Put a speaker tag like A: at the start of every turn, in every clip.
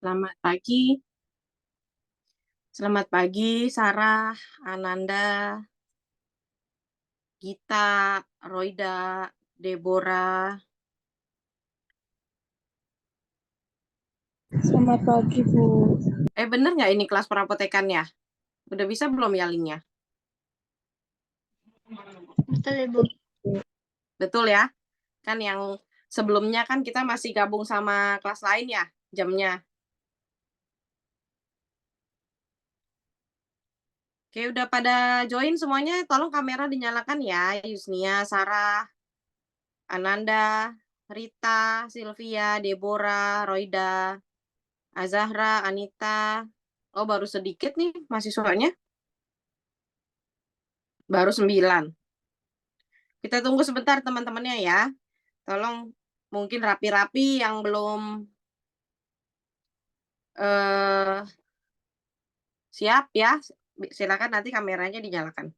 A: Selamat pagi. Selamat pagi, Sarah, Ananda, Gita, Roida, Deborah.
B: Selamat pagi, Bu.
A: Bener nggak ini kelas perapotekan ya? Udah bisa belum ya linknya?
B: Betul, Ibu.
A: Betul ya? Kan yang sebelumnya kan kita masih gabung sama kelas lain ya, jamnya. Oke, udah pada join semuanya. Tolong kamera dinyalakan ya, Yusnia, Sarah, Ananda, Rita, Sylvia, Deborah, Roida, Azahra, Anita. Oh, baru sedikit nih mahasiswanya. Baru 9. Kita tunggu sebentar teman-temannya ya. Tolong mungkin rapi-rapi yang belum eh, siap ya. Silakan nanti kameranya dinyalakan.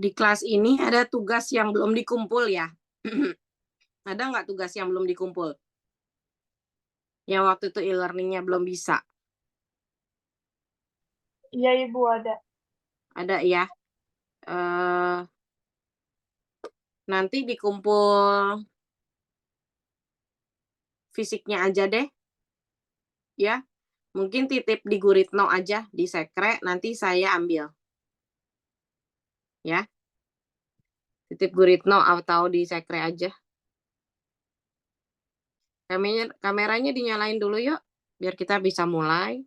A: Di kelas ini ada tugas yang belum dikumpul ya. Ada nggak tugas yang belum dikumpul? Yang waktu itu e-learningnya belum bisa.
B: Iya, Ibu, ada.
A: Ada ya. Eh, Nanti dikumpul fisiknya aja deh ya. Mungkin titip di Guritno aja di sekre, nanti saya ambil ya. Titip Guritno atau di sekre aja. Kameranya dinyalain dulu yuk, biar kita bisa mulai.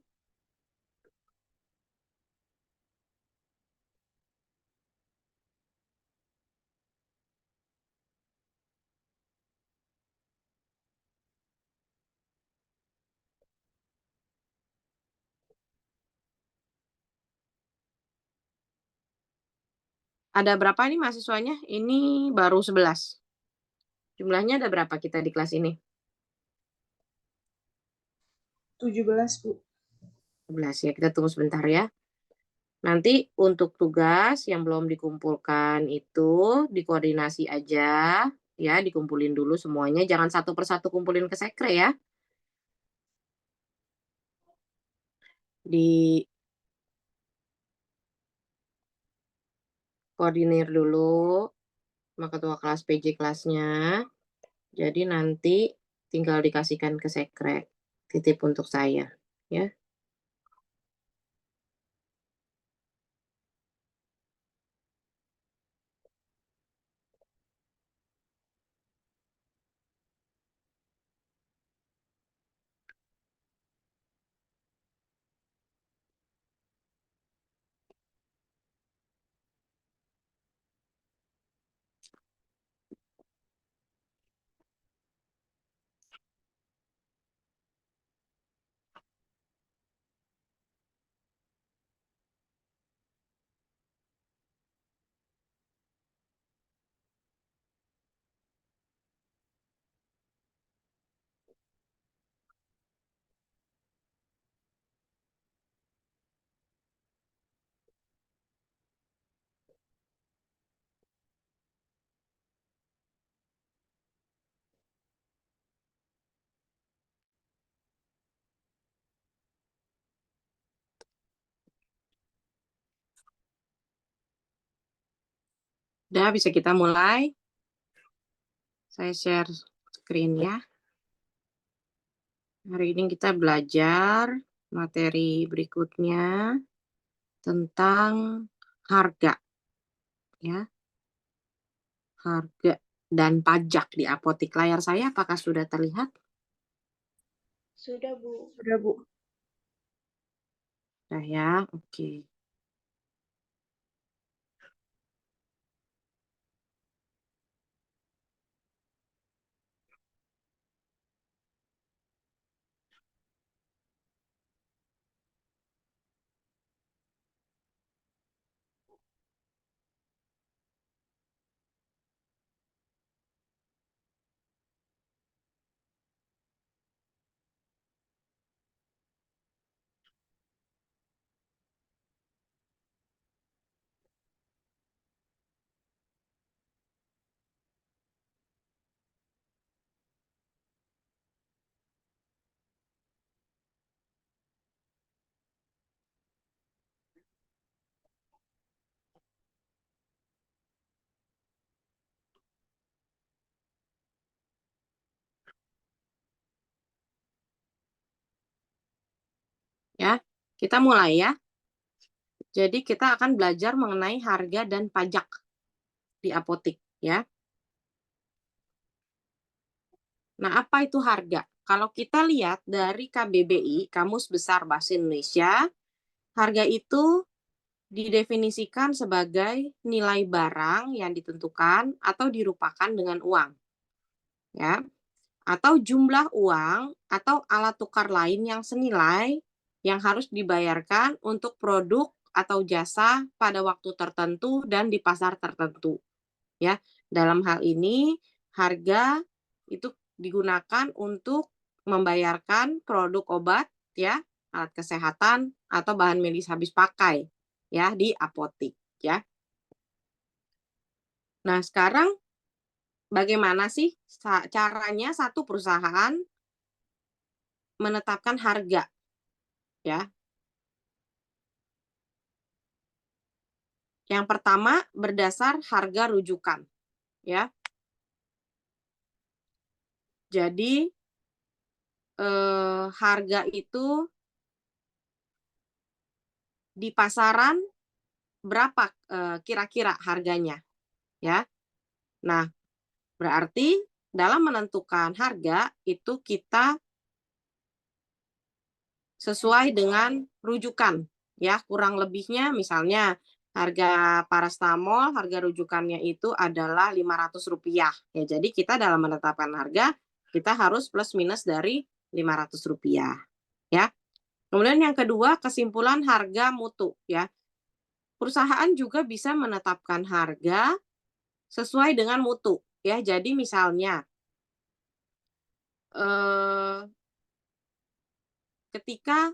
A: Ada berapa nih mahasiswanya? Ini baru 11. Jumlahnya ada berapa kita di kelas ini?
B: 17, Bu.
A: 11 ya, kita tunggu sebentar ya. Nanti untuk tugas yang belum dikumpulkan itu dikoordinasi aja ya, dikumpulin dulu semuanya. Jangan satu persatu kumpulin ke sekre ya. Di koordinir dulu sama ketua kelas PJ kelasnya. Jadi nanti tinggal dikasihkan ke sekre. Titip untuk saya ya. Udah, bisa kita mulai. Saya share screen ya. Hari ini kita belajar materi berikutnya tentang harga, ya. Harga dan pajak di apotik. Layar saya apakah sudah terlihat?
B: Sudah, Bu. Sudah, Bu.
A: Sudah ya, oke. Ya, kita mulai ya. Jadi kita akan belajar mengenai harga dan pajak di apotik, ya. Nah, apa itu harga? Kalau kita lihat dari KBBI, Kamus Besar Bahasa Indonesia, harga itu didefinisikan sebagai nilai barang yang ditentukan atau dirupakan dengan uang, ya, atau jumlah uang atau alat tukar lain yang senilai yang harus dibayarkan untuk produk atau jasa pada waktu tertentu dan di pasar tertentu, ya. Dalam hal ini, harga itu digunakan untuk membayarkan produk obat, ya, alat kesehatan atau bahan medis habis pakai, ya, di apotik, ya. Nah, sekarang bagaimana sih caranya satu perusahaan menetapkan harga, ya? Yang pertama berdasar harga rujukan, ya. Jadi harga itu di pasaran berapa kira-kira harganya, ya. Nah, berarti dalam menentukan harga itu kita sesuai dengan rujukan, ya. Kurang lebihnya misalnya harga parastamol, harga rujukannya itu adalah Rp500. Ya, jadi kita dalam menetapkan harga kita harus plus minus dari Rp500, ya. Kemudian yang kedua, kesimpulan harga mutu, ya. Perusahaan juga bisa menetapkan harga sesuai dengan mutu, ya. Jadi misalnya ketika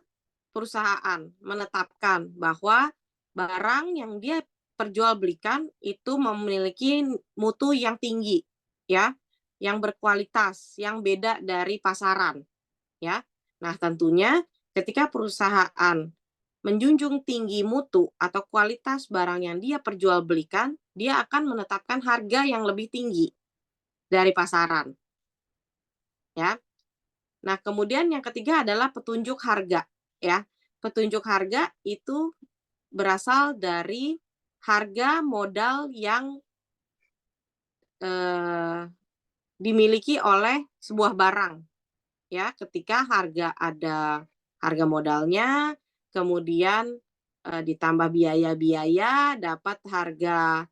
A: perusahaan menetapkan bahwa barang yang dia perjualbelikan itu memiliki mutu yang tinggi, ya, yang berkualitas, yang beda dari pasaran, ya. Nah, tentunya ketika perusahaan menjunjung tinggi mutu atau kualitas barang yang dia perjualbelikan, dia akan menetapkan harga yang lebih tinggi dari pasaran, ya. Nah, kemudian yang ketiga adalah petunjuk harga, ya. Petunjuk harga itu berasal dari harga modal yang dimiliki oleh sebuah barang, ya. Ketika ada harga modalnya, kemudian ditambah biaya-biaya, dapat harga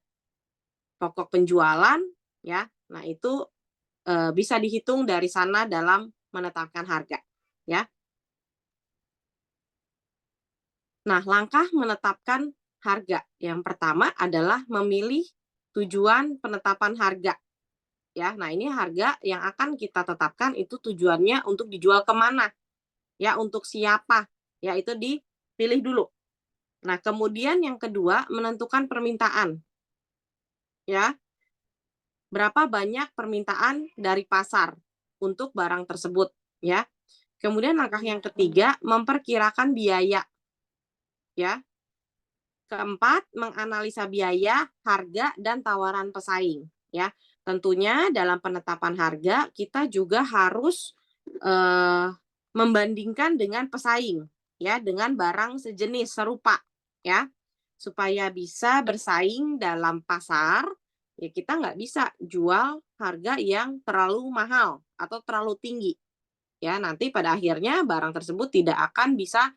A: pokok penjualan, ya. Nah, itu bisa dihitung dari sana dalam menetapkan harga, ya. Nah, langkah menetapkan harga yang pertama adalah memilih tujuan penetapan harga, ya. Nah, ini harga yang akan kita tetapkan itu tujuannya untuk dijual kemana, ya, untuk siapa, ya, itu dipilih dulu. Nah, kemudian yang kedua menentukan permintaan, ya. Berapa banyak permintaan dari pasar untuk barang tersebut, ya. Kemudian langkah yang ketiga memperkirakan biaya, ya. Keempat, menganalisa biaya, harga, dan tawaran pesaing. Ya, tentunya dalam penetapan harga kita juga harus membandingkan dengan pesaing, ya, dengan barang sejenis serupa, ya, supaya bisa bersaing dalam pasar. Ya, kita nggak bisa jual harga yang terlalu mahal atau terlalu tinggi. Ya, nanti pada akhirnya barang tersebut tidak akan bisa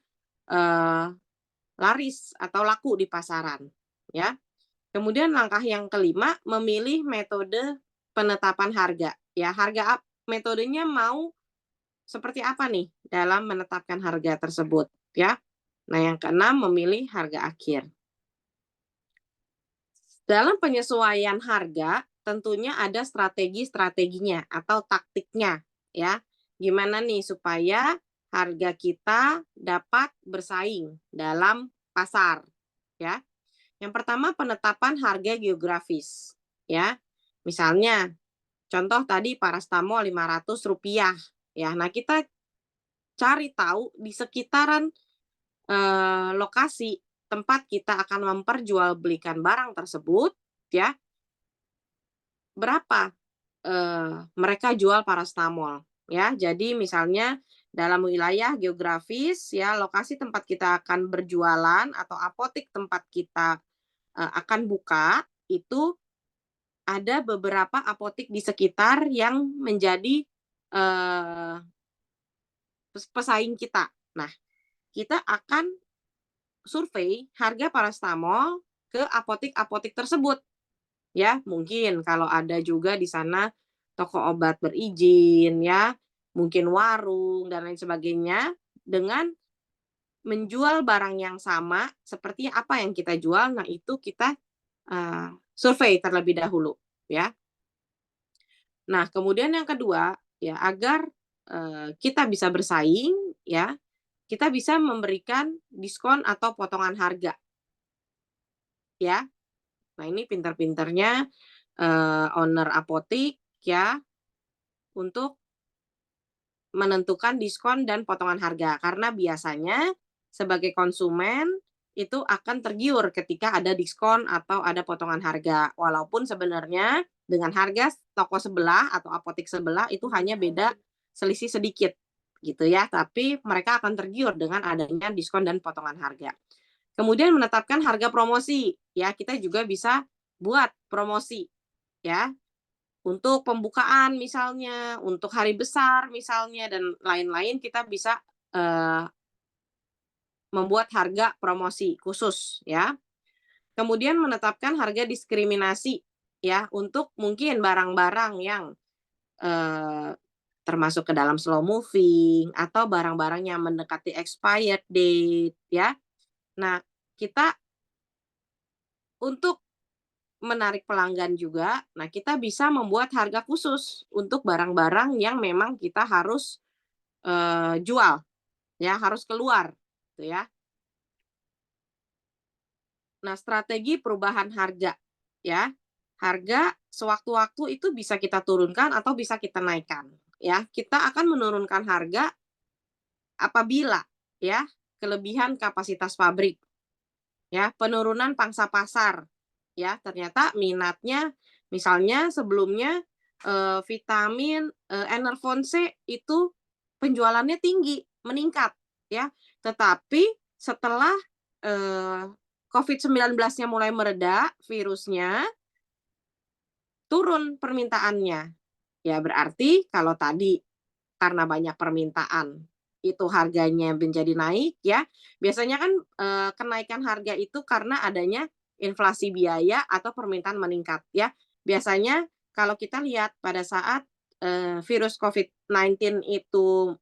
A: laris atau laku di pasaran, ya. Kemudian langkah yang kelima, memilih metode penetapan harga. Ya, metodenya mau seperti apa nih dalam menetapkan harga tersebut, ya. Nah, yang keenam, memilih harga akhir. Dalam penyesuaian harga, tentunya ada strategi-strateginya atau taktiknya, ya. Gimana nih supaya harga kita dapat bersaing dalam pasar, ya. Yang pertama, penetapan harga geografis, ya. Misalnya, contoh tadi parastamol Rp500, ya. Nah, kita cari tahu di sekitaran lokasi tempat kita akan memperjualbelikan barang tersebut, ya, berapa mereka jual parastamol, ya. Jadi misalnya dalam wilayah geografis, ya, lokasi tempat kita akan berjualan atau apotek tempat kita akan buka, itu ada beberapa apotek di sekitar yang menjadi pesaing kita. Nah, kita akan survei harga parastamol ke apotek-apotek tersebut, ya. Mungkin kalau ada juga di sana toko obat berizin, ya, mungkin warung dan lain sebagainya, dengan menjual barang yang sama seperti apa yang kita jual. Nah, itu kita survei terlebih dahulu, ya. Nah, kemudian yang kedua, ya, agar kita bisa bersaing, ya, kita bisa memberikan diskon atau potongan harga, ya. Nah, ini pintar-pintarnya owner apotik, ya, untuk menentukan diskon dan potongan harga. Karena biasanya sebagai konsumen itu akan tergiur ketika ada diskon atau ada potongan harga. Walaupun sebenarnya dengan harga toko sebelah atau apotek sebelah itu hanya beda selisih sedikit gitu, ya. Tapi mereka akan tergiur dengan adanya diskon dan potongan harga. Kemudian menetapkan harga promosi, ya. Kita juga bisa buat promosi, ya. Untuk pembukaan misalnya, untuk hari besar misalnya, dan lain-lain, kita bisa membuat harga promosi khusus, ya. Kemudian menetapkan harga diskriminasi, ya, untuk mungkin barang-barang yang termasuk ke dalam slow moving atau barang-barang yang mendekati expired date, ya. Nah, kita untuk menarik pelanggan juga, nah, kita bisa membuat harga khusus untuk barang-barang yang memang kita harus jual, ya, harus keluar, gitu, ya. Nah, strategi perubahan harga, ya. Harga sewaktu-waktu itu bisa kita turunkan atau bisa kita naikkan, ya. Kita akan menurunkan harga apabila, ya, kelebihan kapasitas pabrik, ya, penurunan pangsa pasar, ya, ternyata minatnya misalnya sebelumnya vitamin Enervon C itu penjualannya tinggi, meningkat, ya. Tetapi setelah COVID-19-nya mulai mereda, virusnya, turun permintaannya. Ya berarti kalau tadi karena banyak permintaan, itu harganya menjadi naik, ya. Biasanya kan kenaikan harga itu karena adanya inflasi biaya atau permintaan meningkat, ya. Biasanya kalau kita lihat pada saat virus COVID-19 itu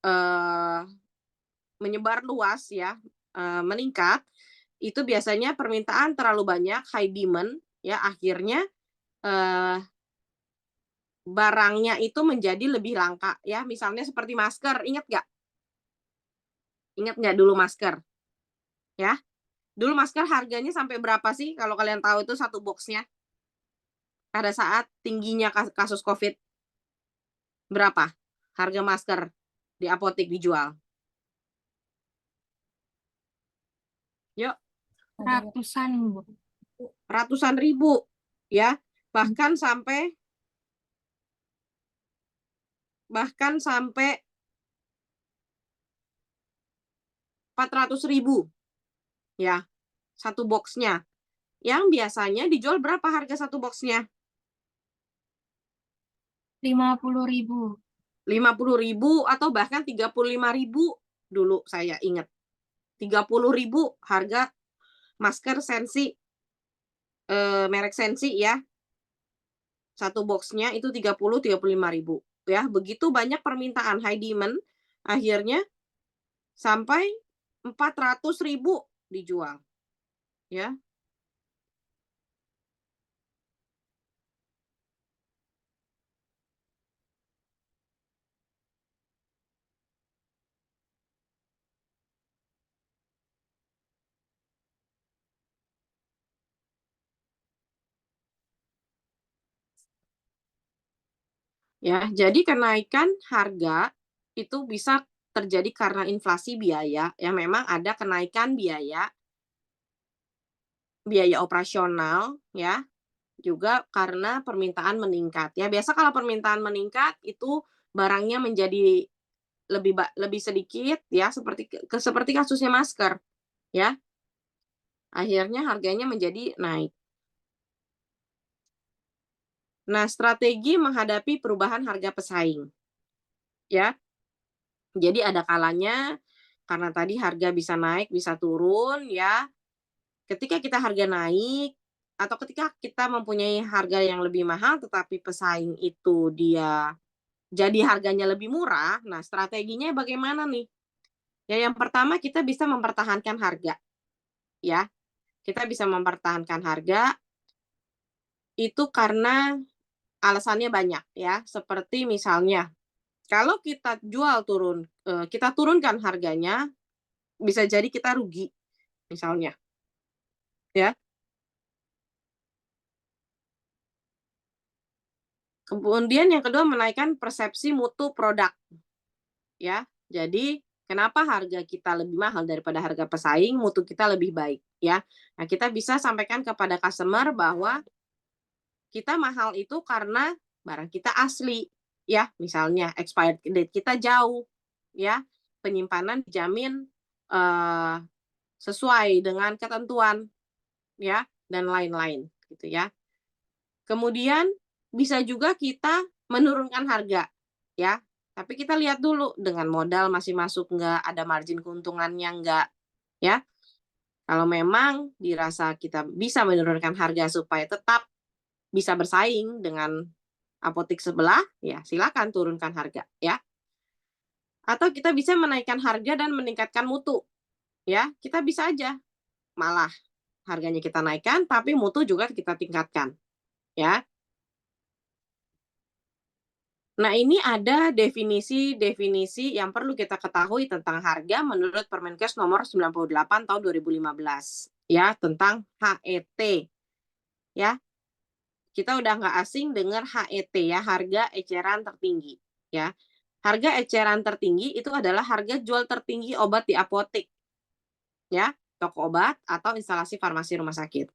A: eh, menyebar luas, ya, meningkat, itu biasanya permintaan terlalu banyak, high demand, ya, akhirnya eh, barangnya itu menjadi lebih langka, ya. Misalnya seperti masker, ingat nggak? Ingat nggak dulu masker, ya? Dulu masker harganya sampai berapa sih kalau kalian tahu itu satu boxnya pada saat tingginya kasus COVID? Berapa harga masker di apotek dijual? Yuk,
B: Ratusan, Bu.
A: Ratusan ribu, ya. Bahkan sampai 400.000, ya, satu boxnya. Yang biasanya dijual berapa harga satu boxnya?
B: 50.000.
A: 50.000 atau bahkan 35.000 dulu saya ingat. 30.000 harga masker Sensi, merek Sensi ya. Satu boxnya itu 35.000 ya. Begitu banyak permintaan, high demand, akhirnya sampai 400.000 dijual ya. Ya, jadi kenaikan harga itu bisa terjadi karena inflasi biaya, ya memang ada kenaikan biaya operasional ya, juga karena permintaan meningkat. Ya, biasa kalau permintaan meningkat itu barangnya menjadi lebih sedikit ya, seperti kasusnya masker ya. Akhirnya harganya menjadi naik. Nah, strategi menghadapi perubahan harga pesaing ya. Jadi ada kalanya karena tadi harga bisa naik, bisa turun ya. Ketika kita harga naik atau ketika kita mempunyai harga yang lebih mahal tetapi pesaing itu dia jadi harganya lebih murah, nah strateginya bagaimana nih? Ya yang pertama kita bisa mempertahankan harga, ya. Kita bisa mempertahankan harga itu karena alasannya banyak ya, seperti misalnya kalau kita jual turun, kita turunkan harganya, bisa jadi kita rugi misalnya, ya. Kemudian yang kedua menaikkan persepsi mutu produk, ya. Jadi kenapa harga kita lebih mahal daripada harga pesaing, mutu kita lebih baik, ya. Nah, kita bisa sampaikan kepada customer bahwa kita mahal itu karena barang kita asli, ya. Misalnya expired date kita jauh, ya. Penyimpanan dijamin sesuai dengan ketentuan, ya, dan lain-lain, gitu ya. Kemudian bisa juga kita menurunkan harga, ya. Tapi kita lihat dulu dengan modal masih masuk nggak, ada margin keuntungannya nggak, ya. Kalau memang dirasa kita bisa menurunkan harga supaya tetap bisa bersaing dengan apotek sebelah, ya silakan turunkan harga, ya. Atau kita bisa menaikkan harga dan meningkatkan mutu, ya. Kita bisa aja malah harganya kita naikkan, tapi mutu juga kita tingkatkan, ya. Nah, ini ada definisi-definisi yang perlu kita ketahui tentang harga menurut Permenkes nomor 98 tahun 2015, ya, tentang HET, ya. Kita udah nggak asing dengar HET ya, harga eceran tertinggi, ya. Harga eceran tertinggi itu adalah harga jual tertinggi obat di apotek, ya, toko obat atau instalasi farmasi rumah sakit.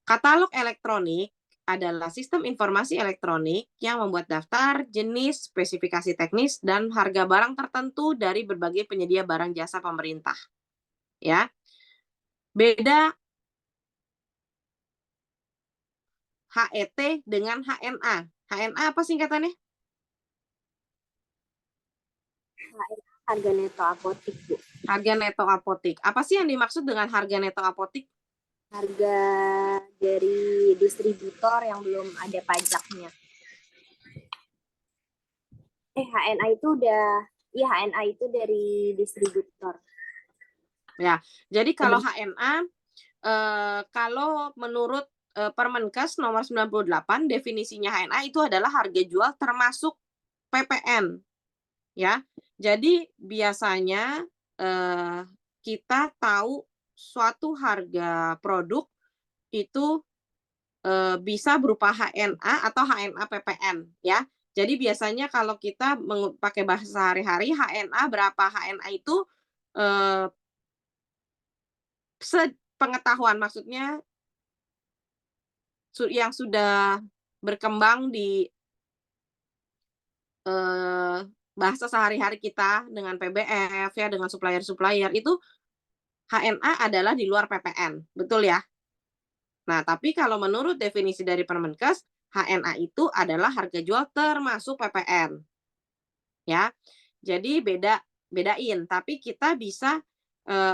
A: Katalog elektronik adalah sistem informasi elektronik yang membuat daftar, jenis, spesifikasi teknis, dan harga barang tertentu dari berbagai penyedia barang jasa pemerintah. Ya, beda HET dengan HNA. HNA apa singkatannya?
C: Harga neto apotik, Bu.
A: Harga neto apotik. Apa sih yang dimaksud dengan harga neto apotik?
C: Harga dari distributor yang belum ada pajaknya. HNA itu HNA itu dari distributor.
A: Ya, jadi kalau HNA, kalau menurut Permenkes nomor 98, definisinya HNA itu adalah harga jual termasuk PPN. Ya, jadi biasanya kita tahu suatu harga produk itu bisa berupa HNA atau HNA PPN ya. Jadi biasanya kalau kita pakai bahasa sehari-hari HNA berapa, HNA itu pengetahuan, maksudnya yang sudah berkembang di bahasa sehari-hari kita dengan PBF ya, dengan supplier-supplier itu HNA adalah di luar PPN, betul ya? Nah, tapi kalau menurut definisi dari Permenkes, HNA itu adalah harga jual termasuk PPN. Ya. Jadi bedain, tapi kita bisa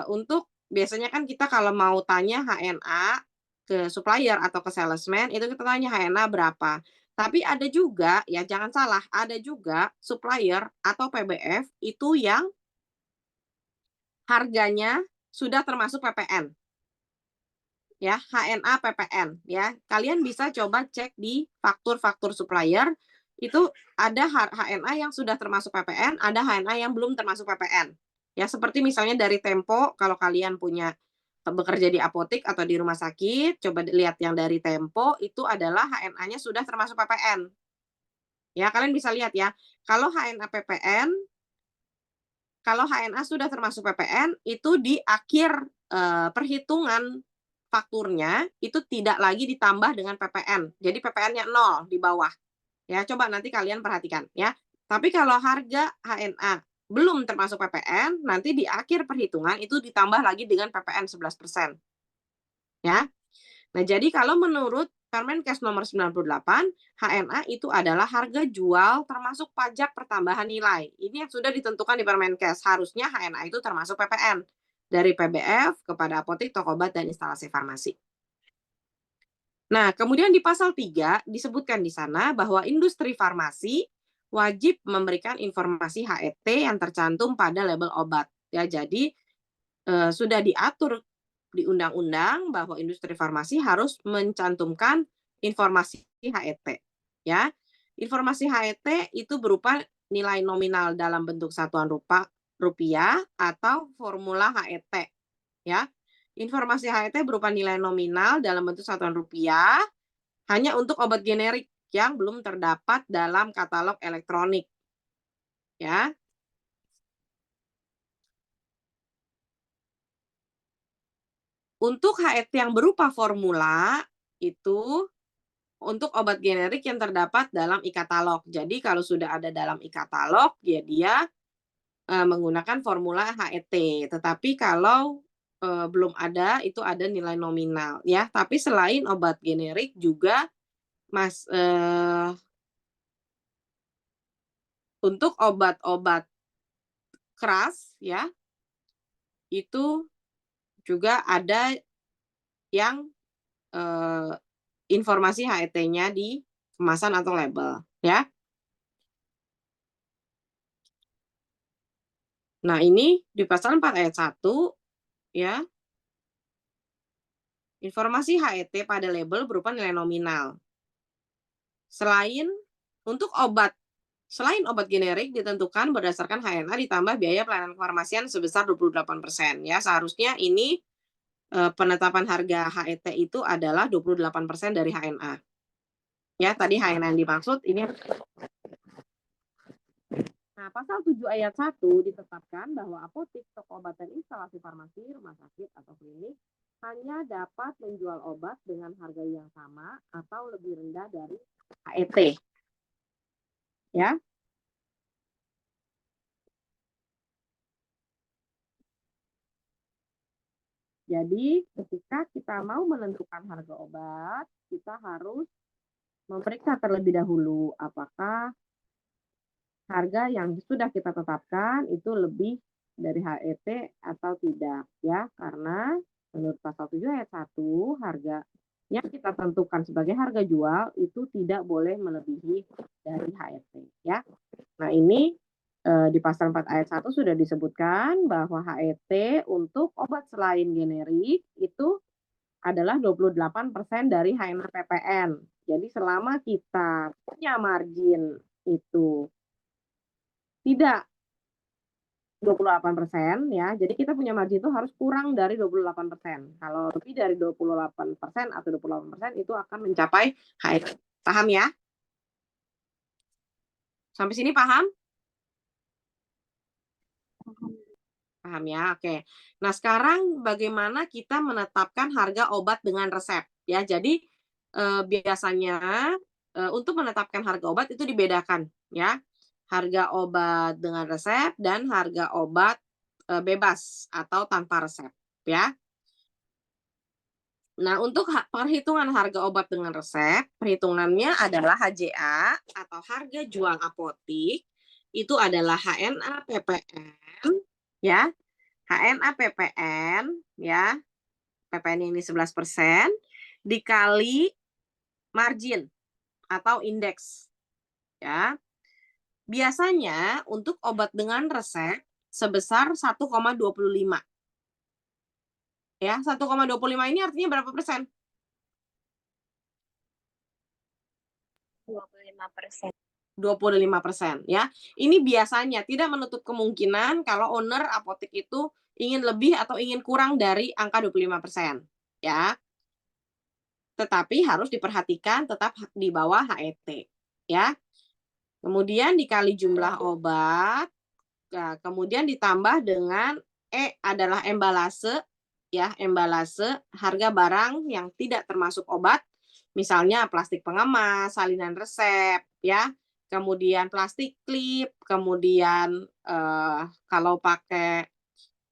A: untuk biasanya kan kita kalau mau tanya HNA ke supplier atau ke salesman itu kita tanya HNA berapa. Tapi ada juga ya jangan salah, ada juga supplier atau PBF itu yang harganya sudah termasuk PPN. Ya, HNA PPN ya. Kalian bisa coba cek di faktur-faktur supplier itu ada HNA yang sudah termasuk PPN, ada HNA yang belum termasuk PPN. Ya, seperti misalnya dari Tempo kalau kalian punya bekerja di apotek atau di rumah sakit, coba lihat yang dari Tempo itu adalah HNA-nya sudah termasuk PPN. Ya, kalian bisa lihat ya. Kalau HNA PPN, kalau HNA sudah termasuk PPN itu di akhir perhitungan fakturnya itu tidak lagi ditambah dengan PPN. Jadi PPN-nya 0 di bawah. Ya, coba nanti kalian perhatikan ya. Tapi kalau harga HNA belum termasuk PPN, nanti di akhir perhitungan itu ditambah lagi dengan PPN 11%. Ya. Nah, jadi kalau menurut Permenkes nomor 98, HNA itu adalah harga jual termasuk pajak pertambahan nilai. Ini yang sudah ditentukan di Permenkes. Harusnya HNA itu termasuk PPN dari PBF kepada apotek, toko obat, dan instalasi farmasi. Nah, kemudian di pasal 3 disebutkan di sana bahwa industri farmasi wajib memberikan informasi HET yang tercantum pada label obat. Ya, jadi sudah diatur di undang-undang bahwa industri farmasi harus mencantumkan informasi HET. Ya, informasi HET itu berupa nilai nominal dalam bentuk satuan rupiah atau formula HET. Ya, informasi HET berupa nilai nominal dalam bentuk satuan rupiah hanya untuk obat generik yang belum terdapat dalam katalog elektronik. Ya. Untuk HET yang berupa formula itu untuk obat generik yang terdapat dalam e-katalog. Jadi kalau sudah ada dalam e-katalog, ya dia menggunakan formula HET. Tetapi kalau belum ada, itu ada nilai nominal. Ya, tapi selain obat generik juga untuk obat-obat keras, ya, itu juga ada yang informasi HET-nya di kemasan atau label, ya. Nah, ini di pasal 4 ayat 1, ya. Informasi HET pada label berupa nilai nominal. Selain obat generik ditentukan berdasarkan HNA ditambah biaya pelayanan kefarmasian sebesar 28%, ya. Seharusnya ini penetapan harga HET itu adalah 28% dari HNA. Ya, tadi HNA yang dimaksud ini. Nah, pasal 7 ayat 1 ditetapkan bahwa apotek, toko obat, dan instalasi farmasi, rumah sakit, atau klinik hanya dapat menjual obat dengan harga yang sama atau lebih rendah dari HET. Ya. Jadi, ketika kita mau menentukan harga obat, kita harus memeriksa terlebih dahulu apakah harga yang sudah kita tetapkan itu lebih dari HET atau tidak, ya. Karena menurut pasal 7 ayat 1, harga yang kita tentukan sebagai harga jual itu tidak boleh melebihi dari HET, ya. Nah, ini di pasal 4 ayat 1 sudah disebutkan bahwa HET untuk obat selain generik itu adalah 28% dari HNA PPN. Jadi selama kita punya margin itu tidak 28%, ya, jadi kita punya margin itu harus kurang dari 28%. Kalau lebih dari 28% atau 28% itu akan mencapai HET. Paham ya? Sampai sini paham? Paham ya? Oke. Nah, sekarang bagaimana kita menetapkan harga obat dengan resep ya. Jadi biasanya untuk menetapkan harga obat itu dibedakan ya. Harga obat dengan resep dan harga obat bebas atau tanpa resep ya. Nah, untuk perhitungan harga obat dengan resep, perhitungannya adalah HJA atau harga jual apotik, itu adalah HNA PPN, ya. HNA PPN, ya. PPN ini 11% dikali margin atau indeks, ya. Biasanya untuk obat dengan resep sebesar 1,25. Ya, 1,25 ini artinya berapa persen?
C: 25%.
A: 25% ya. Ini biasanya tidak menutup kemungkinan kalau owner apotek itu ingin lebih atau ingin kurang dari angka 25% ya. Tetapi harus diperhatikan tetap di bawah HET ya. Kemudian dikali jumlah obat, nah, kemudian ditambah dengan adalah embalase ya, embalase harga barang yang tidak termasuk obat, misalnya plastik pengemas, salinan resep ya, kemudian plastik klip, kemudian kalau pakai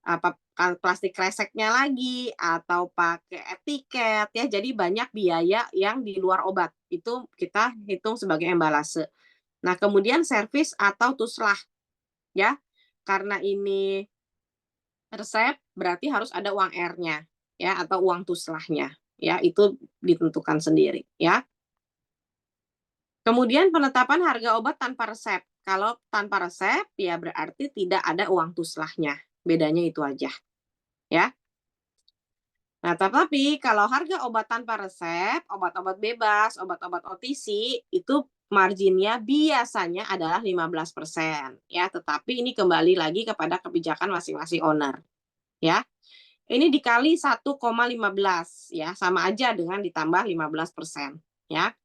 A: apa plastik kreseknya lagi atau pakai etiket ya, jadi banyak biaya yang di luar obat itu kita hitung sebagai embalase. Nah, kemudian servis atau tuslah ya, karena ini resep berarti harus ada uang R-nya ya atau uang tuslahnya ya, itu ditentukan sendiri ya. Kemudian penetapan harga obat tanpa resep. Kalau tanpa resep ya berarti tidak ada uang tuslahnya. Bedanya itu aja ya. Nah, tetapi kalau harga obat tanpa resep, obat-obat bebas, obat-obat OTC itu marginnya biasanya adalah 15% ya, tetapi ini kembali lagi kepada kebijakan masing-masing owner ya. Ini dikali 1,15 ya, sama aja dengan ditambah 15% ya.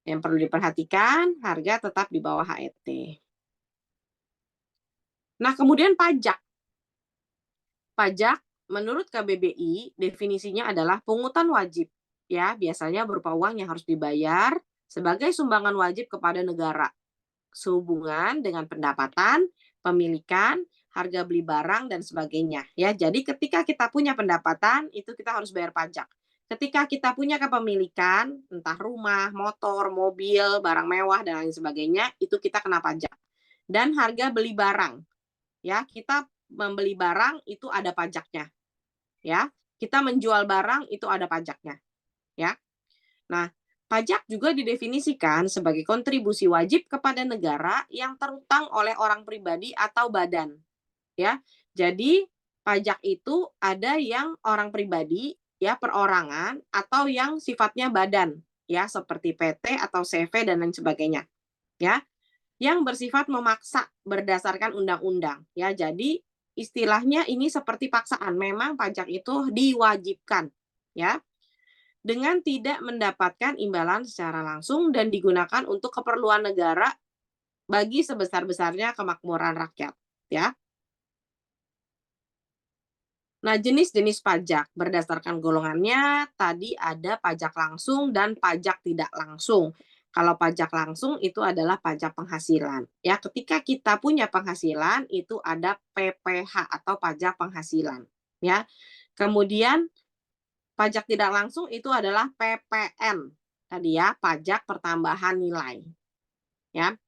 A: Yang perlu diperhatikan, harga tetap di bawah HET. Nah, kemudian pajak. Pajak menurut KBBI definisinya adalah pungutan wajib ya, biasanya berupa uang yang harus dibayar sebagai sumbangan wajib kepada negara sehubungan dengan pendapatan, pemilikan, harga beli barang dan sebagainya ya. Jadi ketika kita punya pendapatan itu kita harus bayar pajak. Ketika kita punya kepemilikan, entah rumah, motor, mobil, barang mewah dan lain sebagainya, itu kita kena pajak. Dan harga beli barang ya, kita membeli barang itu ada pajaknya ya. Kita menjual barang itu ada pajaknya ya. Nah, pajak juga didefinisikan sebagai kontribusi wajib kepada negara yang terutang oleh orang pribadi atau badan ya. Jadi pajak itu ada yang orang pribadi ya, perorangan, atau yang sifatnya badan ya, seperti PT atau CV dan lain sebagainya ya, yang bersifat memaksa berdasarkan undang-undang ya. Jadi istilahnya ini seperti paksaan, memang pajak itu diwajibkan ya, dengan tidak mendapatkan imbalan secara langsung dan digunakan untuk keperluan negara bagi sebesar-besarnya kemakmuran rakyat ya. Nah, jenis-jenis pajak berdasarkan golongannya tadi ada pajak langsung dan pajak tidak langsung. Kalau pajak langsung itu adalah pajak penghasilan. Ya, ketika kita punya penghasilan itu ada PPH atau pajak penghasilan, ya. Kemudian pajak tidak langsung itu adalah PPN. Tadi ya, pajak pertambahan nilai. Ya.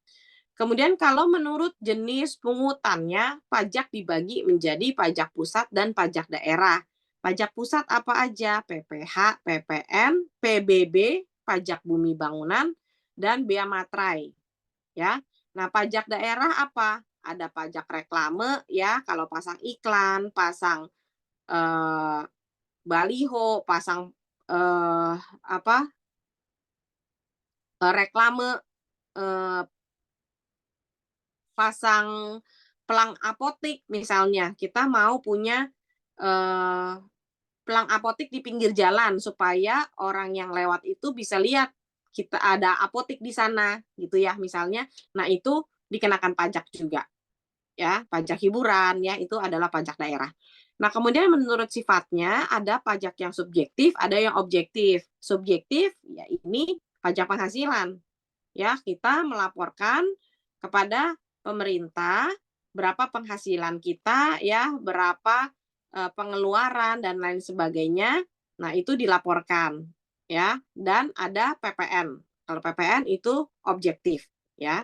A: Kemudian kalau menurut jenis pungutannya, pajak dibagi menjadi pajak pusat dan pajak daerah. Pajak pusat apa aja? PPH, PPN, PBB, pajak bumi bangunan, dan bea materai. Ya. Nah, pajak daerah apa? Ada pajak reklame ya, kalau pasang iklan, pasang baliho, pasang apa? Reklame, eh, pasang pelang apotik misalnya, kita mau punya pelang apotik di pinggir jalan supaya orang yang lewat itu bisa lihat kita ada apotik di sana gitu ya misalnya. Nah, itu dikenakan pajak juga ya, pajak hiburan ya, itu adalah pajak daerah. Nah, kemudian menurut sifatnya ada pajak yang subjektif, ada yang objektif. Subjektif ya ini pajak penghasilan. Ya, kita melaporkan kepada pemerintah berapa penghasilan kita ya, berapa pengeluaran dan lain sebagainya. Nah, itu dilaporkan ya, dan ada PPN. Kalau PPN itu objektif ya.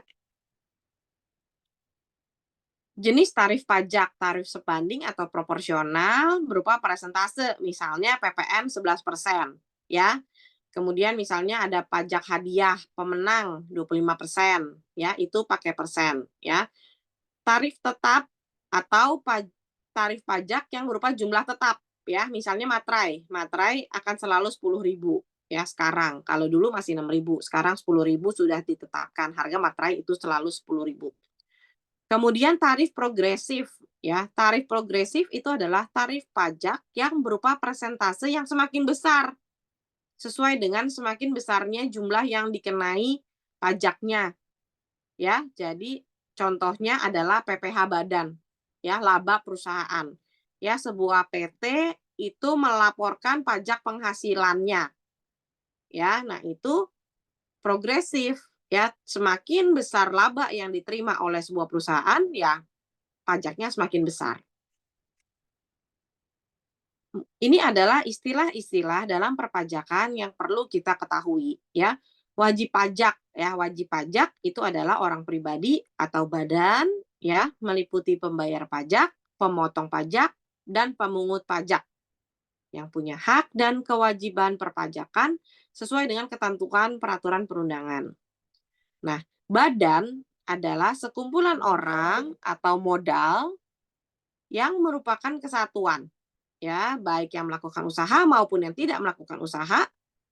A: Jenis tarif pajak, tarif sebanding atau proporsional berupa persentase, misalnya PPN 11%, ya. Kemudian misalnya ada pajak hadiah pemenang 25%, ya, itu pakai persen, ya. Tarif tetap atau tarif pajak yang berupa jumlah tetap, ya. Misalnya materai, materai akan selalu 10.000 ya sekarang. Kalau dulu masih 6.000, sekarang 10.000 sudah ditetapkan. Harga materai itu selalu 10.000. Kemudian tarif progresif ya. Tarif progresif itu adalah tarif pajak yang berupa persentase yang semakin besar sesuai dengan semakin besarnya jumlah yang dikenai pajaknya ya. Jadi contohnya adalah PPh badan ya, laba perusahaan. Ya, sebuah PT itu melaporkan pajak penghasilannya. Ya, nah itu progresif ya, semakin besar laba yang diterima oleh sebuah perusahaan ya pajaknya semakin besar. Ini adalah istilah-istilah dalam perpajakan yang perlu kita ketahui ya. Wajib pajak ya, wajib pajak itu adalah orang pribadi atau badan ya, meliputi pembayar pajak, pemotong pajak, dan pemungut pajak yang punya hak dan kewajiban perpajakan sesuai dengan ketentuan peraturan perundangan. Nah, badan adalah sekumpulan orang atau modal yang merupakan kesatuan ya, baik yang melakukan usaha maupun yang tidak melakukan usaha,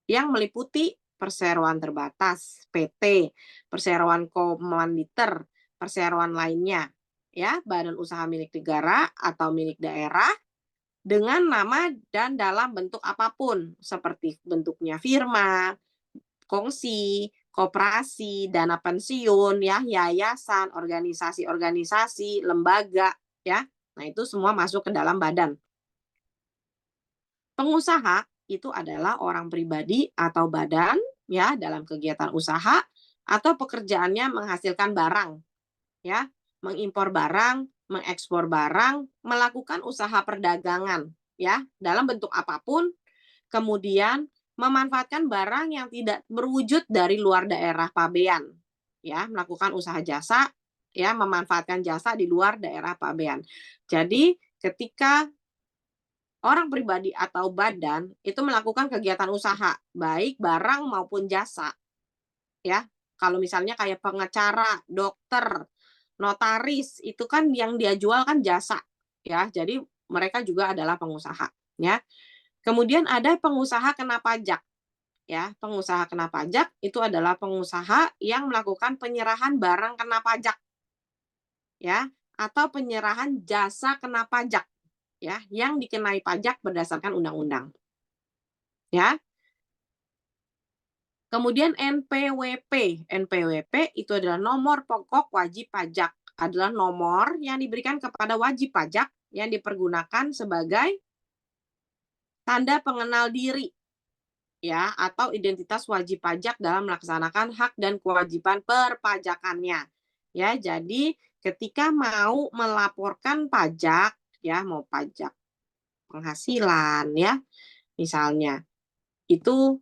A: yang meliputi perseroan terbatas, PT, perseroan komanditer, perseroan lainnya, ya, badan usaha milik negara atau milik daerah, dengan nama dan dalam bentuk apapun, seperti bentuknya firma, kongsi, koperasi, dana pensiun, ya, yayasan, organisasi-organisasi, lembaga, ya. Nah, itu semua masuk ke dalam badan. Pengusaha itu adalah orang pribadi atau badan ya dalam kegiatan usaha atau pekerjaannya menghasilkan barang ya, mengimpor barang, mengekspor barang, melakukan usaha perdagangan ya dalam bentuk apapun, kemudian memanfaatkan barang yang tidak berwujud dari luar daerah pabean ya, melakukan usaha jasa ya, memanfaatkan jasa di luar daerah pabean. Jadi ketika orang pribadi atau badan itu melakukan kegiatan usaha, baik barang maupun jasa. Ya. Kalau misalnya kayak pengacara, dokter, notaris, itu kan yang dia jual kan jasa, ya. Jadi mereka juga adalah pengusaha, ya. Kemudian ada pengusaha kena pajak, ya. Pengusaha kena pajak itu adalah pengusaha yang melakukan penyerahan barang kena pajak, ya, atau penyerahan jasa kena pajak. Ya, yang dikenai pajak berdasarkan undang-undang. Ya. Kemudian NPWP. NPWP itu adalah nomor pokok wajib pajak. Adalah nomor yang diberikan kepada wajib pajak yang dipergunakan sebagai tanda pengenal diri ya atau identitas wajib pajak dalam melaksanakan hak dan kewajiban perpajakannya. Ya, jadi ketika mau melaporkan pajak ya, mau pajak penghasilan ya, misalnya, itu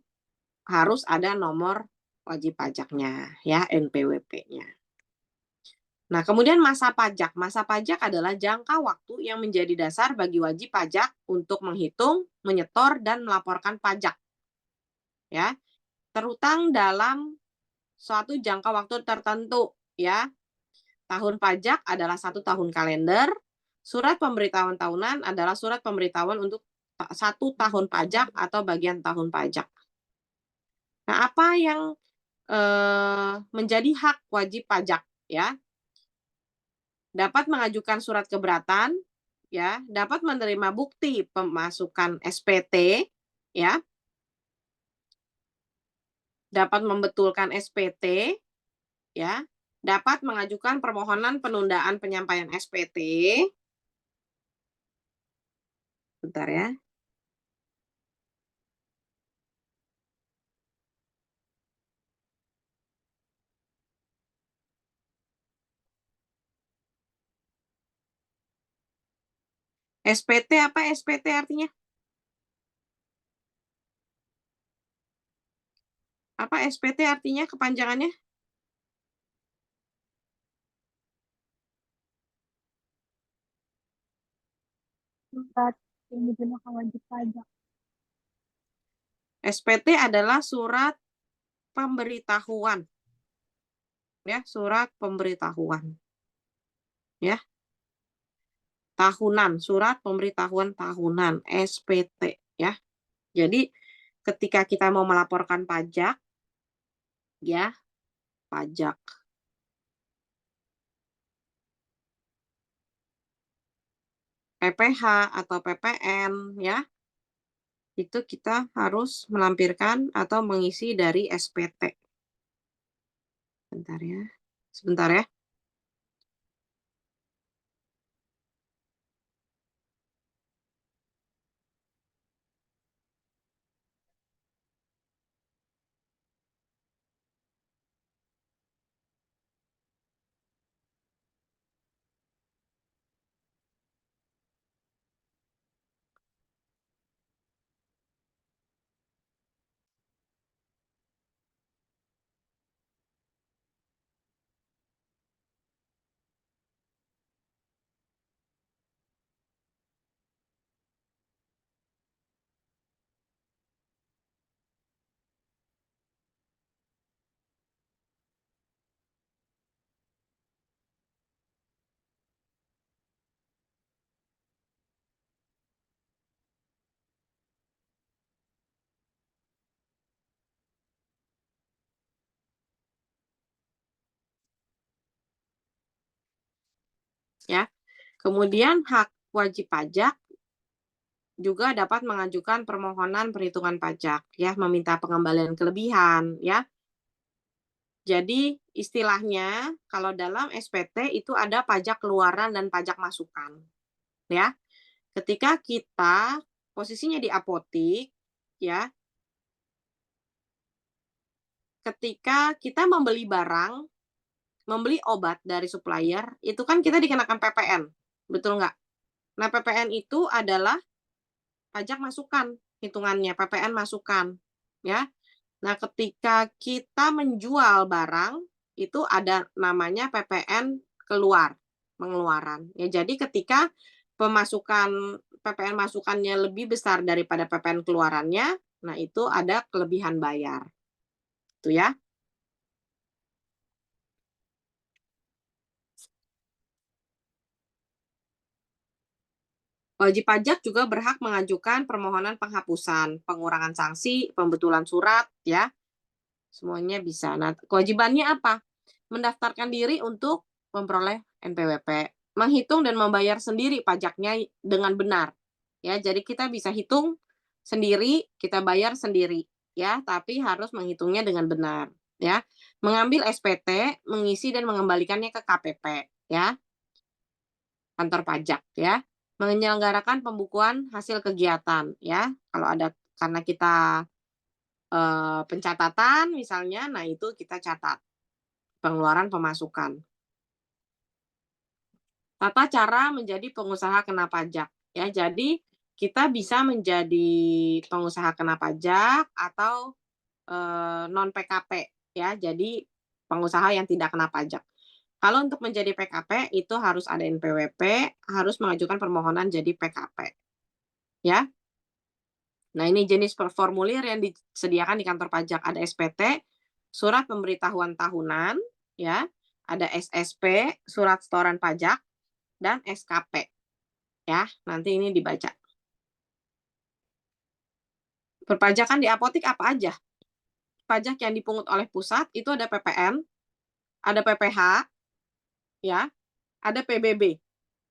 A: harus ada nomor wajib pajaknya ya, NPWP-nya. Nah, kemudian masa pajak. Masa pajak adalah jangka waktu yang menjadi dasar bagi wajib pajak untuk menghitung, menyetor, dan melaporkan pajak. Ya, terutang dalam suatu jangka waktu tertentu ya. Tahun pajak adalah 1 tahun kalender, surat pemberitahuan tahunan adalah surat pemberitahuan untuk 1 tahun pajak atau bagian tahun pajak. Nah, apa yang menjadi hak wajib pajak ya? Dapat mengajukan surat keberatan ya, dapat menerima bukti pemasukan SPT ya. Dapat membetulkan SPT ya. dapat mengajukan permohonan penundaan penyampaian SPT. Bentar ya. SPT apa SPT artinya? Apa SPT artinya kepanjangannya?
C: Surat yang digunakan wajib pajak.
A: SPT adalah surat pemberitahuan. Ya, surat pemberitahuan. Ya. Tahunan, surat pemberitahuan tahunan, SPT ya. Jadi ketika kita mau melaporkan pajak ya, pajak PPH atau PPN ya, itu kita harus melampirkan atau mengisi dari SPT. Bentar ya. Sebentar ya. Ya. Kemudian hak wajib pajak juga dapat mengajukan permohonan perhitungan pajak ya, meminta pengembalian kelebihan ya. Jadi istilahnya kalau dalam SPT itu ada pajak keluaran dan pajak masukan ya. Ketika kita posisinya di apotik ya, ketika kita membeli barang, membeli obat dari supplier, itu kan kita dikenakan PPN, betul nggak? Nah, PPN itu adalah pajak masukan, hitungannya PPN masukan, ya. Nah, ketika kita menjual barang, itu ada namanya PPN keluar, pengeluaran. Ya, jadi ketika pemasukan PPN masukannya lebih besar daripada PPN keluarannya, nah itu ada kelebihan bayar. Itu ya. Wajib pajak juga berhak mengajukan permohonan penghapusan, pengurangan sanksi, pembetulan surat, ya. Semuanya bisa. Nah, kewajibannya apa? Mendaftarkan diri untuk memperoleh NPWP, menghitung dan membayar sendiri pajaknya dengan benar. Ya, jadi kita bisa hitung sendiri, kita bayar sendiri, ya, tapi harus menghitungnya dengan benar, ya. Mengambil SPT, mengisi dan mengembalikannya ke KPP, ya, kantor pajak, ya. Menyelenggarakan pembukuan hasil kegiatan, ya. Kalau ada karena kita pencatatan misalnya, nah itu kita catat pengeluaran pemasukan. Tata cara menjadi pengusaha kena pajak. Ya, jadi kita bisa menjadi pengusaha kena pajak atau non PKP ya. Jadi pengusaha yang tidak kena pajak. Kalau untuk menjadi PKP itu harus ada NPWP, harus mengajukan permohonan jadi PKP. Ya. Nah, ini jenis formulir yang disediakan di kantor pajak. Ada SPT, surat pemberitahuan tahunan, ya. Ada SSP, surat setoran pajak, dan SKP. Ya, nanti ini dibaca. Perpajakan di apotik apa aja? Pajak yang dipungut oleh pusat itu ada PPN, ada PPH, ya, ada PBB.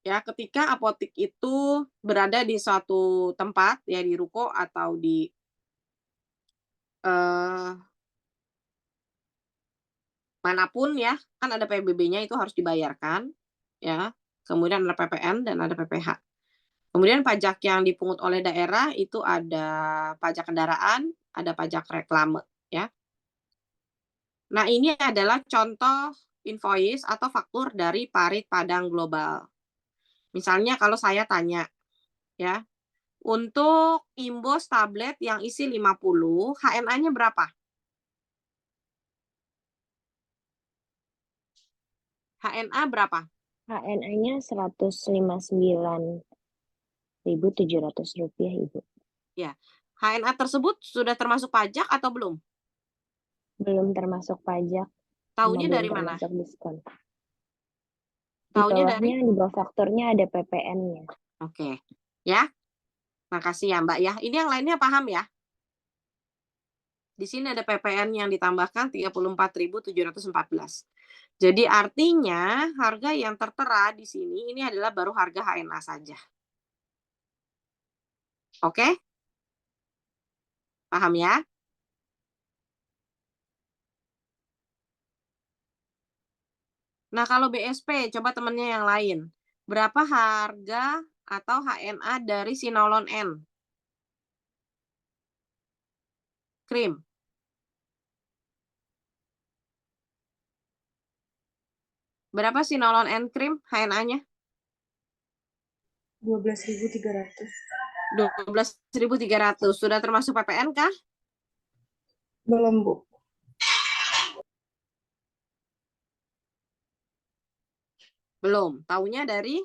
A: Ya, ketika apotik itu berada di suatu tempat, ya di ruko atau di eh, manapun ya, kan ada PBB-nya itu harus dibayarkan, ya. Kemudian ada PPN dan ada PPH. Kemudian pajak yang dipungut oleh daerah itu ada pajak kendaraan, ada pajak reklame, ya. Nah, ini adalah contoh invoice atau faktur dari Parit Padang Global. Misalnya kalau saya tanya, ya, untuk imbos tablet yang isi 50, HNA-nya berapa? HNA berapa?
D: HNA-nya Rp159.700, Ibu.
A: Ya. HNA tersebut sudah termasuk pajak atau belum?
D: Belum termasuk pajak,
A: Tahunya
D: belum
A: dari mana?
D: termasuk diskon. Di
A: Tahunya dari?
D: bawahnya, di bawah fakturnya ada PPN-nya.
A: Oke. Ya. Makasih ya, Mbak ya. Ini yang lainnya paham ya? Di sini ada PPN yang ditambahkan 34.714. Jadi artinya harga yang tertera di sini ini adalah baru harga HNA saja. Oke? Paham ya? Nah, kalau BSP, coba temennya yang lain. Berapa harga atau HNA dari Sinolon N? Krim. Berapa Sinolon N krim HNA-nya?
C: 12.300.
A: 12.300. Sudah termasuk PPN kah?
C: Belum, Bu.
A: Belum. Taunya dari?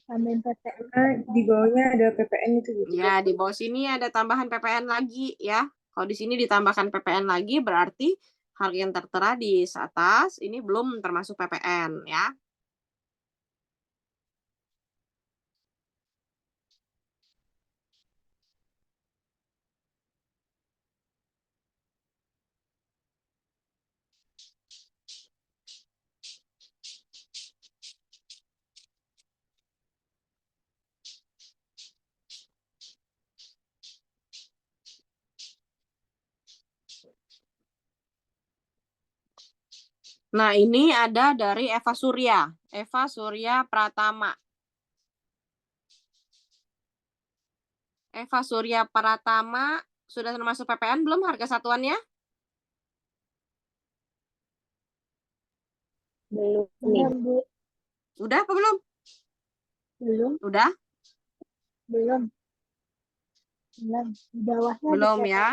C: Tambahin PPN, di bawahnya ada PPN itu, Bu.
A: Ya, di bawah sini ada tambahan PPN lagi ya. Kalau di sini ditambahkan PPN lagi berarti harga yang tertera di atas ini belum termasuk PPN ya. Nah, ini ada dari Eva Surya. Eva Surya Pratama. Eva Surya Pratama sudah termasuk PPN belum harga satuannya?
D: Belum,
C: Belum,
D: Ibu.
C: Bu.
A: Udah apa belum?
C: Belum,
A: Udah?
C: belum. Belum. Di bawahnya ada
A: Belum
C: PPN.
A: ya.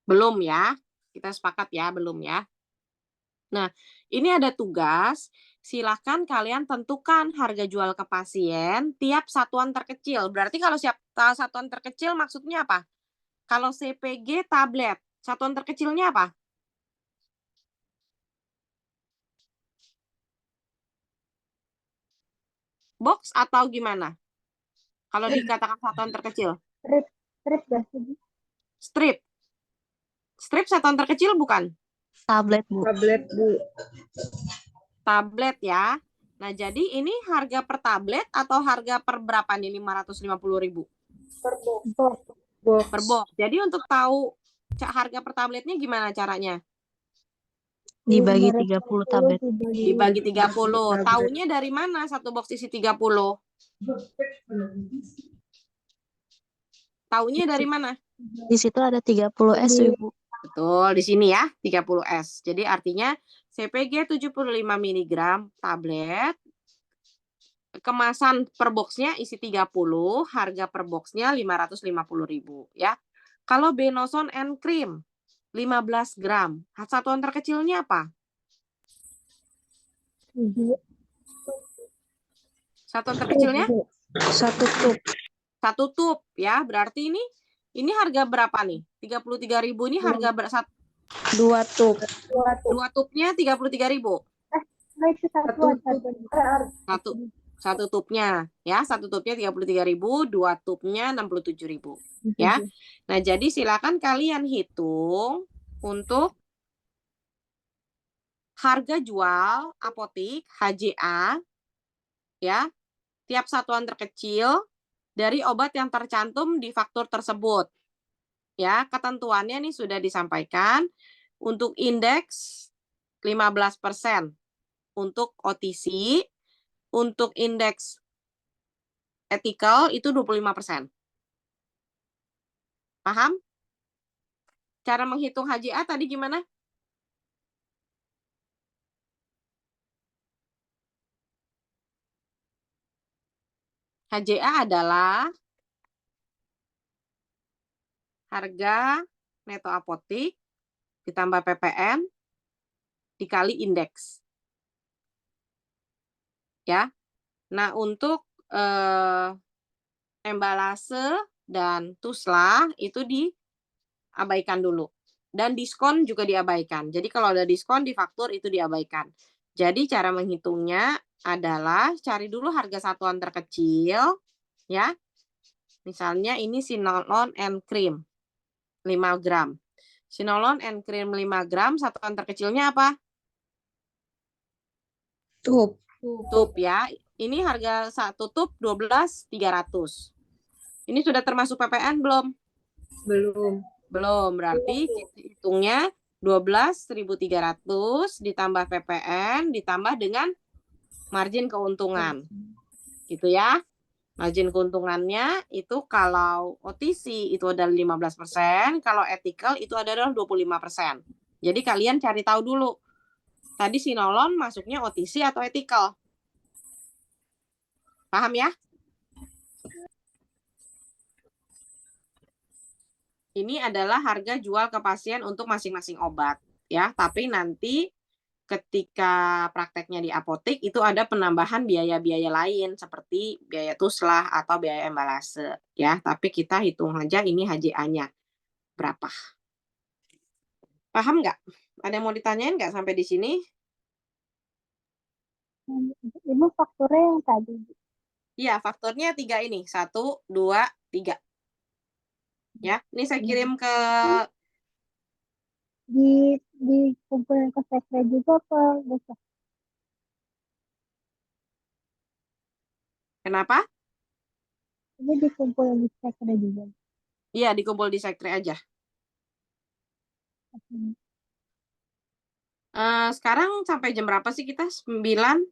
A: Belum ya. Kita sepakat ya, belum ya. Nah, ini ada tugas. Silakan kalian tentukan harga jual ke pasien tiap satuan terkecil. Berarti kalau satuan terkecil maksudnya apa? Kalau CPG tablet, satuan terkecilnya apa? Box atau gimana? Kalau dikatakan satuan terkecil.
C: Strip gak sih, Bu?
A: Strip. Strip satuan terkecil bukan?
B: Tablet, Bu.
C: Tablet, Bu.
A: Tablet ya. Nah, jadi ini harga per tablet atau harga per berapa nih 550.000?
C: Per box. Box.
A: Per box. Jadi untuk tahu harga per tabletnya gimana caranya?
B: Dibagi 30 tablet.
A: Dibagi 30. Taunya dari mana satu box isi 30? Taunya dari mana?
B: Di situ ada 30S, Ibu.
A: Betul, di sini ya, 30S. Jadi artinya CPG 75 mg tablet, kemasan per boxnya isi 30, harga per boxnya 550.000 ya. Kalau Benoson and Cream 15 gram, satuan terkecilnya apa? Satuan terkecilnya
C: Satu tup.
A: 1 tup ya. Berarti ini harga berapa nih? 33.000 ini harga
C: Dua tup.
A: 2 tupnya 33.000. Satu tupnya ya, 1 tupnya 33.000, 2 tupnya 67.000 ya. Nah, jadi silakan kalian hitung untuk harga jual apotik HJA ya, tiap satuan terkecil dari obat yang tercantum di faktur tersebut. Ya, ketentuannya nih sudah disampaikan untuk indeks 15%, untuk OTC, untuk indeks ethical itu 25%. Paham? Cara menghitung HJA tadi gimana? HJA adalah harga neto apotik ditambah PPN dikali indeks. Ya. Nah, untuk embalase dan tuslah itu diabaikan dulu. Dan diskon juga diabaikan. Jadi kalau ada diskon di faktur itu diabaikan. Jadi cara menghitungnya adalah cari dulu harga satuan terkecil ya. Misalnya ini Sinolon and Cream 5 gram. Sinolon and Cream 5 gram satuan terkecilnya apa?
C: Tup.
A: Tup ya. Ini harga 1 tup 12.300. Ini sudah termasuk PPN belum?
C: Belum.
A: Belum. Berarti kita hitungnya 12.300 ditambah PPN ditambah dengan margin keuntungan. Gitu ya. Margin keuntungannya itu kalau OTC itu adalah 15%, kalau ethical itu adalah 25%. Jadi kalian cari tahu dulu. Tadi Sinolon masuknya OTC atau ethical? Paham ya? Ini adalah harga jual ke pasien untuk masing-masing obat ya, tapi nanti ketika prakteknya di apotek itu ada penambahan biaya-biaya lain seperti biaya tuslah atau biaya embalase ya, tapi kita hitung aja ini HJA-nya berapa. Paham nggak? Ada yang mau ditanyain nggak sampai di sini?
E: Ibu fakturnya yang tadi.
A: Iya, faktornya 3 ini. 1, 2, 3. Ya, ini saya kirim ke
E: Dikumpulin ke sekre juga apa besok?
A: kenapa?
E: Ini dikumpulin di sekre juga.
A: Iya, dikumpul di sekre aja. Sekarang sampai jam berapa sih kita? 9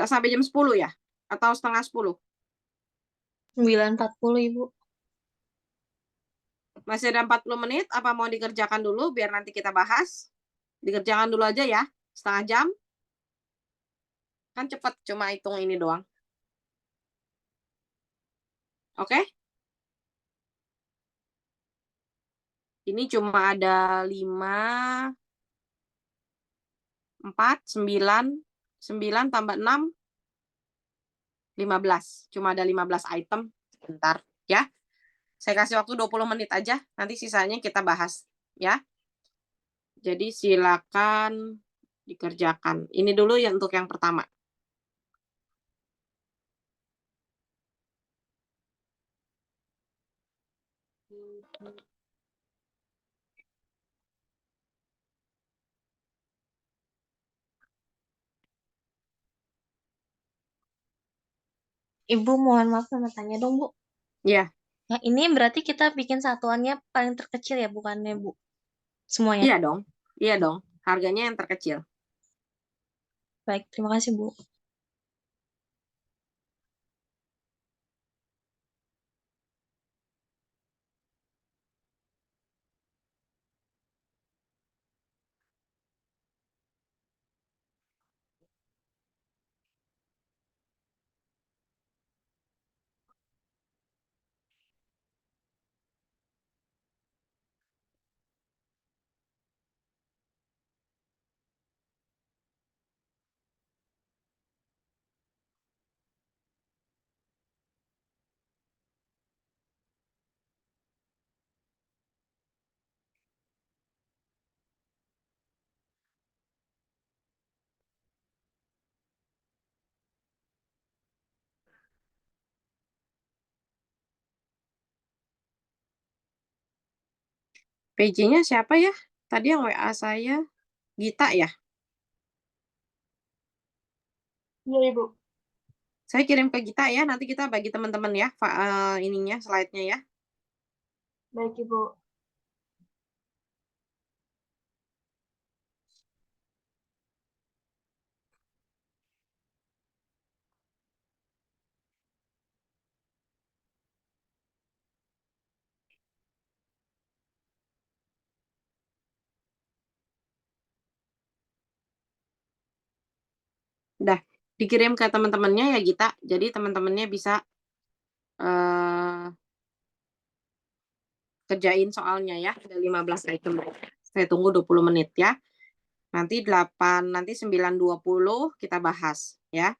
A: sampai jam 10 ya? Atau setengah 10?
B: 9.40 Ibu.
A: Masih ada 40 menit, apa mau dikerjakan dulu biar nanti kita bahas? Dikerjakan dulu aja ya, setengah jam. Kan cepat, cuma hitung ini doang. Oke? Ini cuma ada 5, 4, 9, 9 tambah 6, 15. Cuma ada 15 item. Bentar ya. Saya kasih waktu 20 menit aja, nanti sisanya kita bahas ya. Jadi silakan dikerjakan. Ini dulu ya untuk yang pertama.
B: Ibu mohon maaf sama tanya dong Bu.
A: Ya,
B: Nah ini berarti kita bikin satuannya paling terkecil ya bukannya Bu? Semuanya.
A: iya dong. Iya dong. Harganya yang terkecil.
B: Baik, terima kasih Bu.
A: PJ-nya siapa ya? Tadi yang WA saya, Gita ya?
B: Iya, Ibu.
A: Saya kirim ke Gita ya, nanti kita bagi teman-teman ya, ininya, slide-nya ya.
B: Baik, Ibu.
A: Udah, dikirim ke teman-temannya ya Gita, jadi teman-temannya bisa eh, kerjain soalnya ya, ada 15 item. Saya tunggu 20 menit ya. Nanti 8, nanti 9.20 kita bahas ya.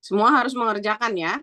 A: Semua harus mengerjakan ya.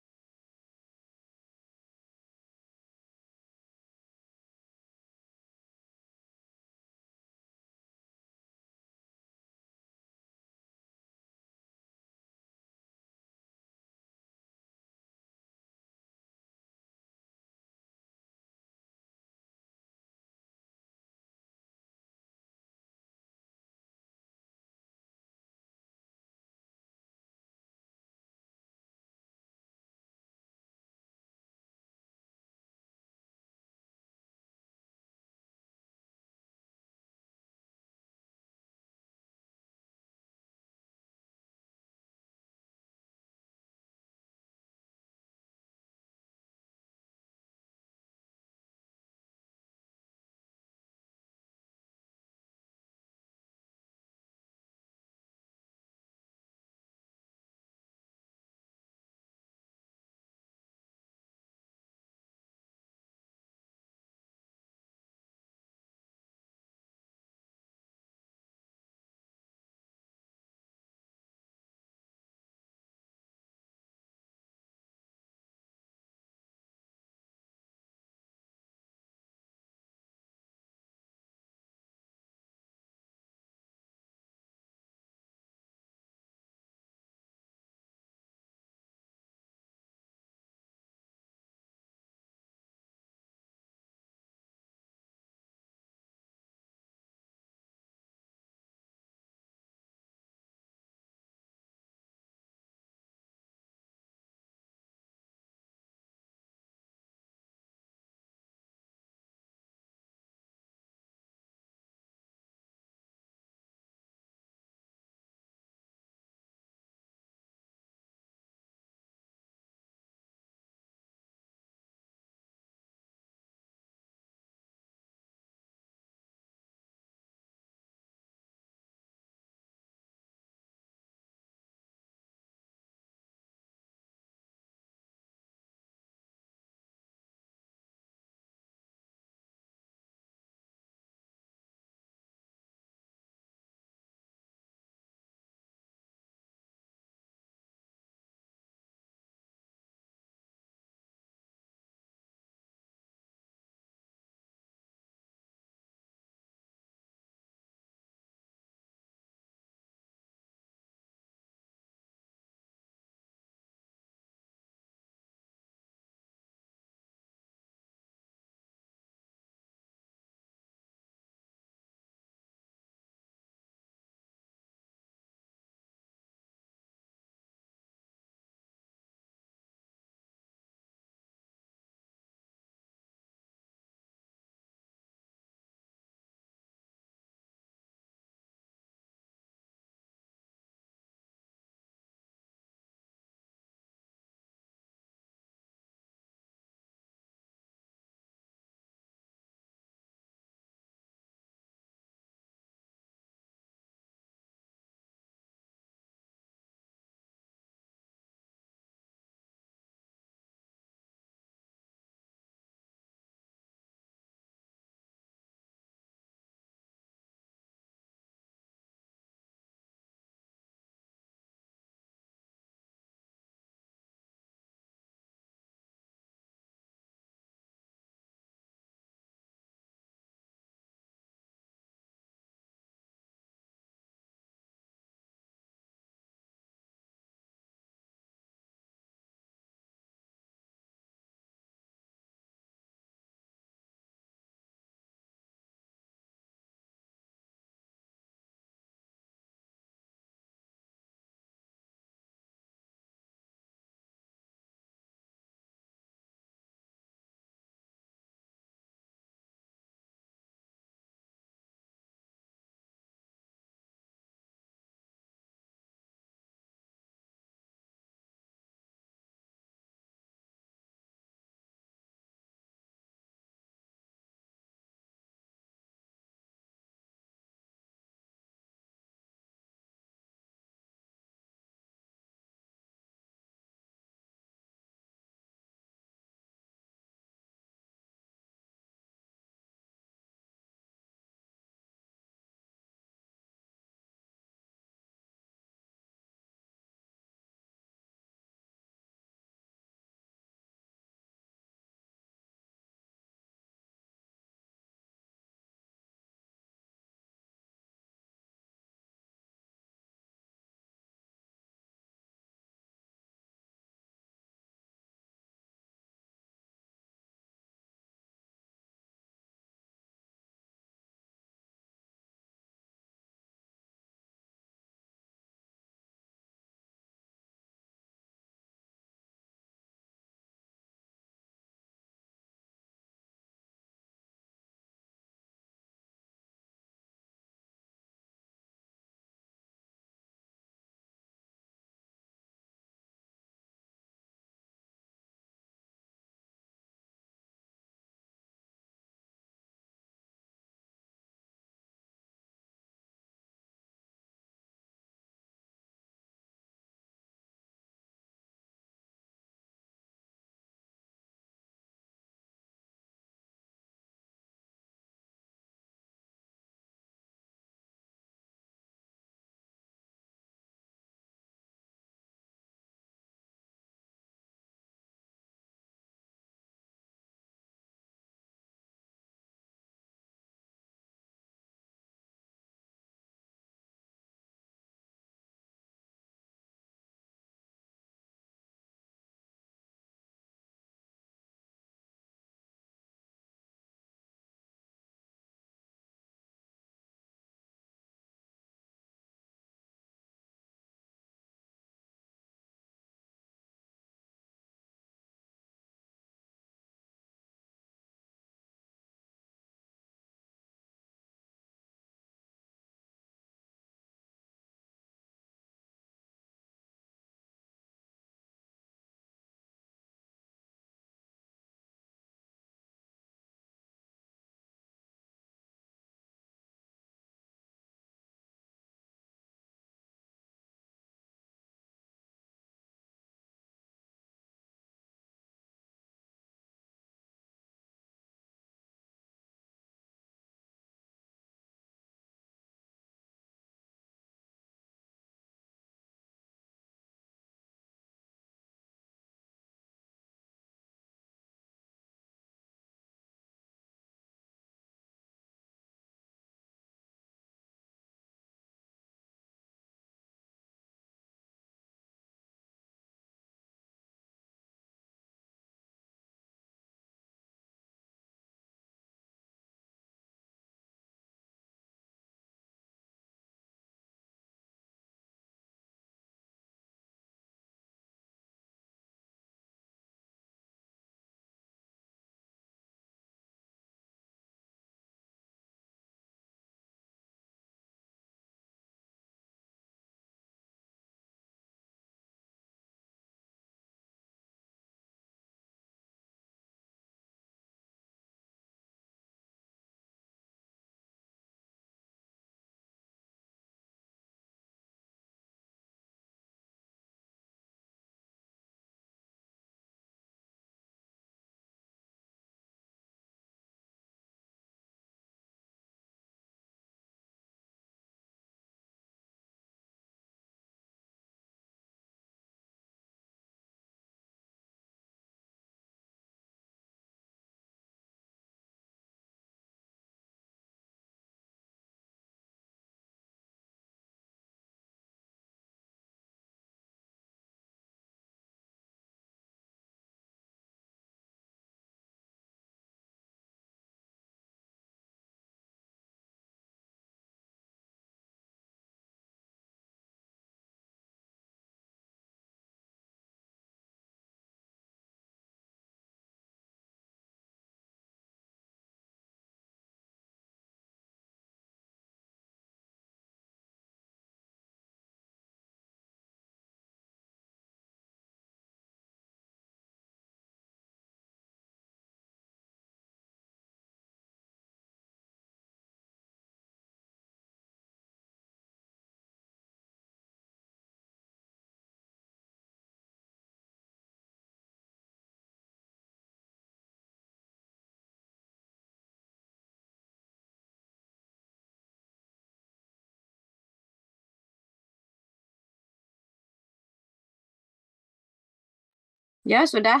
A: Ya, sudah.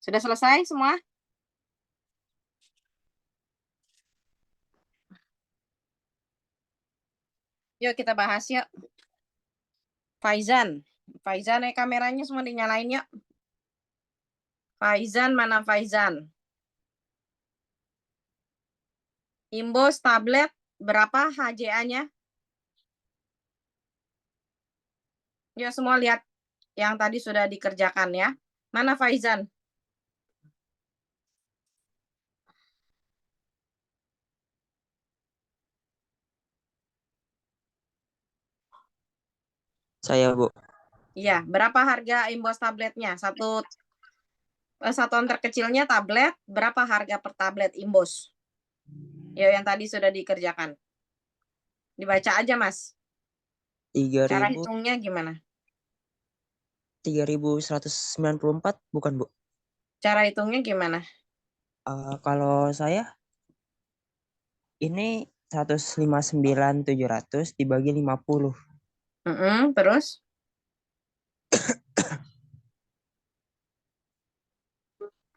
A: Sudah selesai semua? Yuk kita bahas yuk. Faizan. Faizan, kameranya semua dinyalain yuk. Faizan, mana Faizan? Imbos tablet, berapa HJA-nya? Yuk semua lihat yang tadi sudah dikerjakan ya. Mana Faizan?
F: Saya, Bu.
A: Iya, berapa harga imbos tabletnya? Satuan terkecilnya tablet, berapa harga per tablet imbos? Ya, yang tadi sudah dikerjakan. Dibaca aja, Mas. Cara
F: 3.000
A: hitungnya gimana?
F: 3.194 bukan, Bu?
A: Cara hitungnya gimana?
F: Kalau saya ini 159.700 dibagi 50.
A: Terus?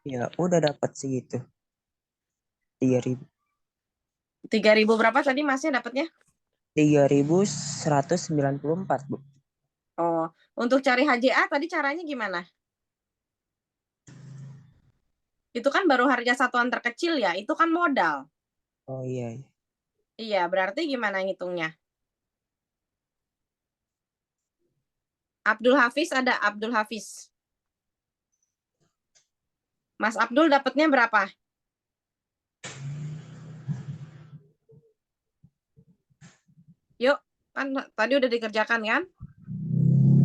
F: Ya, udah dapat segitu. 3.000.
A: 3.000 berapa tadi Masnya dapatnya?
F: 3.194, Bu.
A: Oh, untuk cari HJA tadi caranya gimana? Itu kan baru harga satuan terkecil ya, itu kan modal.
F: Oh iya.
A: Iya, berarti gimana ngitungnya? Abdul Hafiz ada Abdul Hafiz. Mas Abdul dapatnya berapa? Yuk, kan tadi udah dikerjakan kan?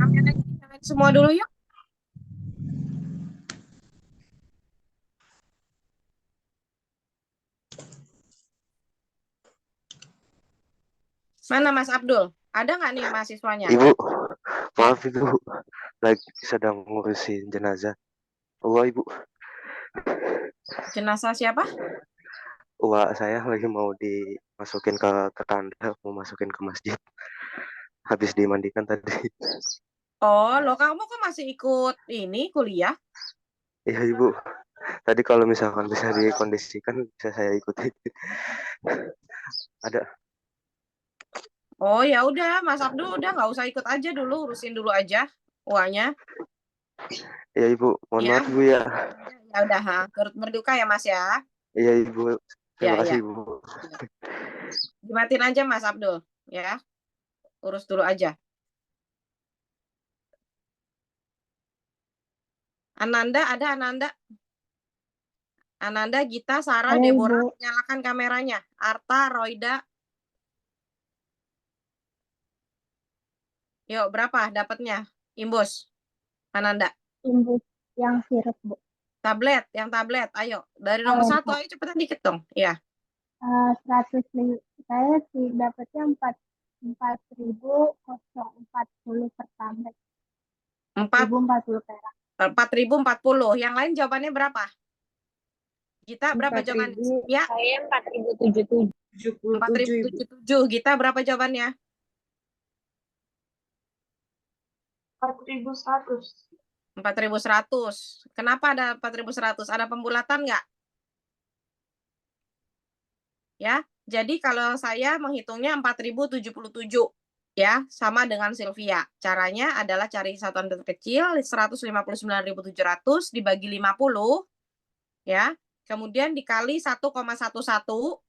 A: Kameranya dinyalain semua dulu yuk. Mana Mas Abdul? Ada nggak nih mahasiswanya?
G: Ibu, maaf Ibu, lagi sedang ngurusin jenazah. Allah Ibu,
A: Jenazah siapa?
G: uak saya lagi mau dimasukin ke tanda, mau masukin ke masjid. Habis dimandikan tadi.
A: Oh, lo kamu kok masih ikut ini kuliah?
G: Iya Ibu, tadi kalau misalkan bisa dikondisikan bisa saya ikuti. Ada.
A: Oh ya udah, Mas Abdul udah nggak usah ikut aja dulu, urusin dulu aja uangnya.
G: Iya Ibu, mohon
A: Ya,
G: maaf Ibu ya.
A: ya udah, ha. Turut berduka ya Mas ya.
G: Iya Ibu,
A: Ya,
G: terima kasih
A: ya.
G: Ibu.
A: Ya. Dimatiin aja Mas Abdul, ya. Urus dulu aja. Ananda ada Ananda? Ananda, Gita, Sarah,
E: Ada
A: Deborah,
E: Ibu.
A: nyalakan kameranya. Arta, Roida. Yuk, berapa dapatnya? Imbos. Ananda.
E: Imbus yang sirup, Bu.
A: Tablet, yang tablet. Ayo, dari nomor
E: Saya,
A: 1,
E: Bu.
A: ayo cepetan dikit dong. Ya,
E: 100 saya sih dapatnya 4.040 per tablet. 4.040 perak.
A: 4.040. Yang lain jawabannya berapa? Gita, berapa jawabannya?
C: 4.000.
A: Ya,
D: Saya 4.077.
C: 77 Ibu.
A: 4.077. Gita, berapa jawabannya?
C: 4.100.
A: 4.100. Kenapa ada 4.100? Ada pembulatan nggak? Ya, jadi kalau saya menghitungnya 4.077. Ya, sama dengan Sylvia. Caranya adalah cari satuan terkecil 159.700 dibagi 50 ya. Kemudian dikali 1,11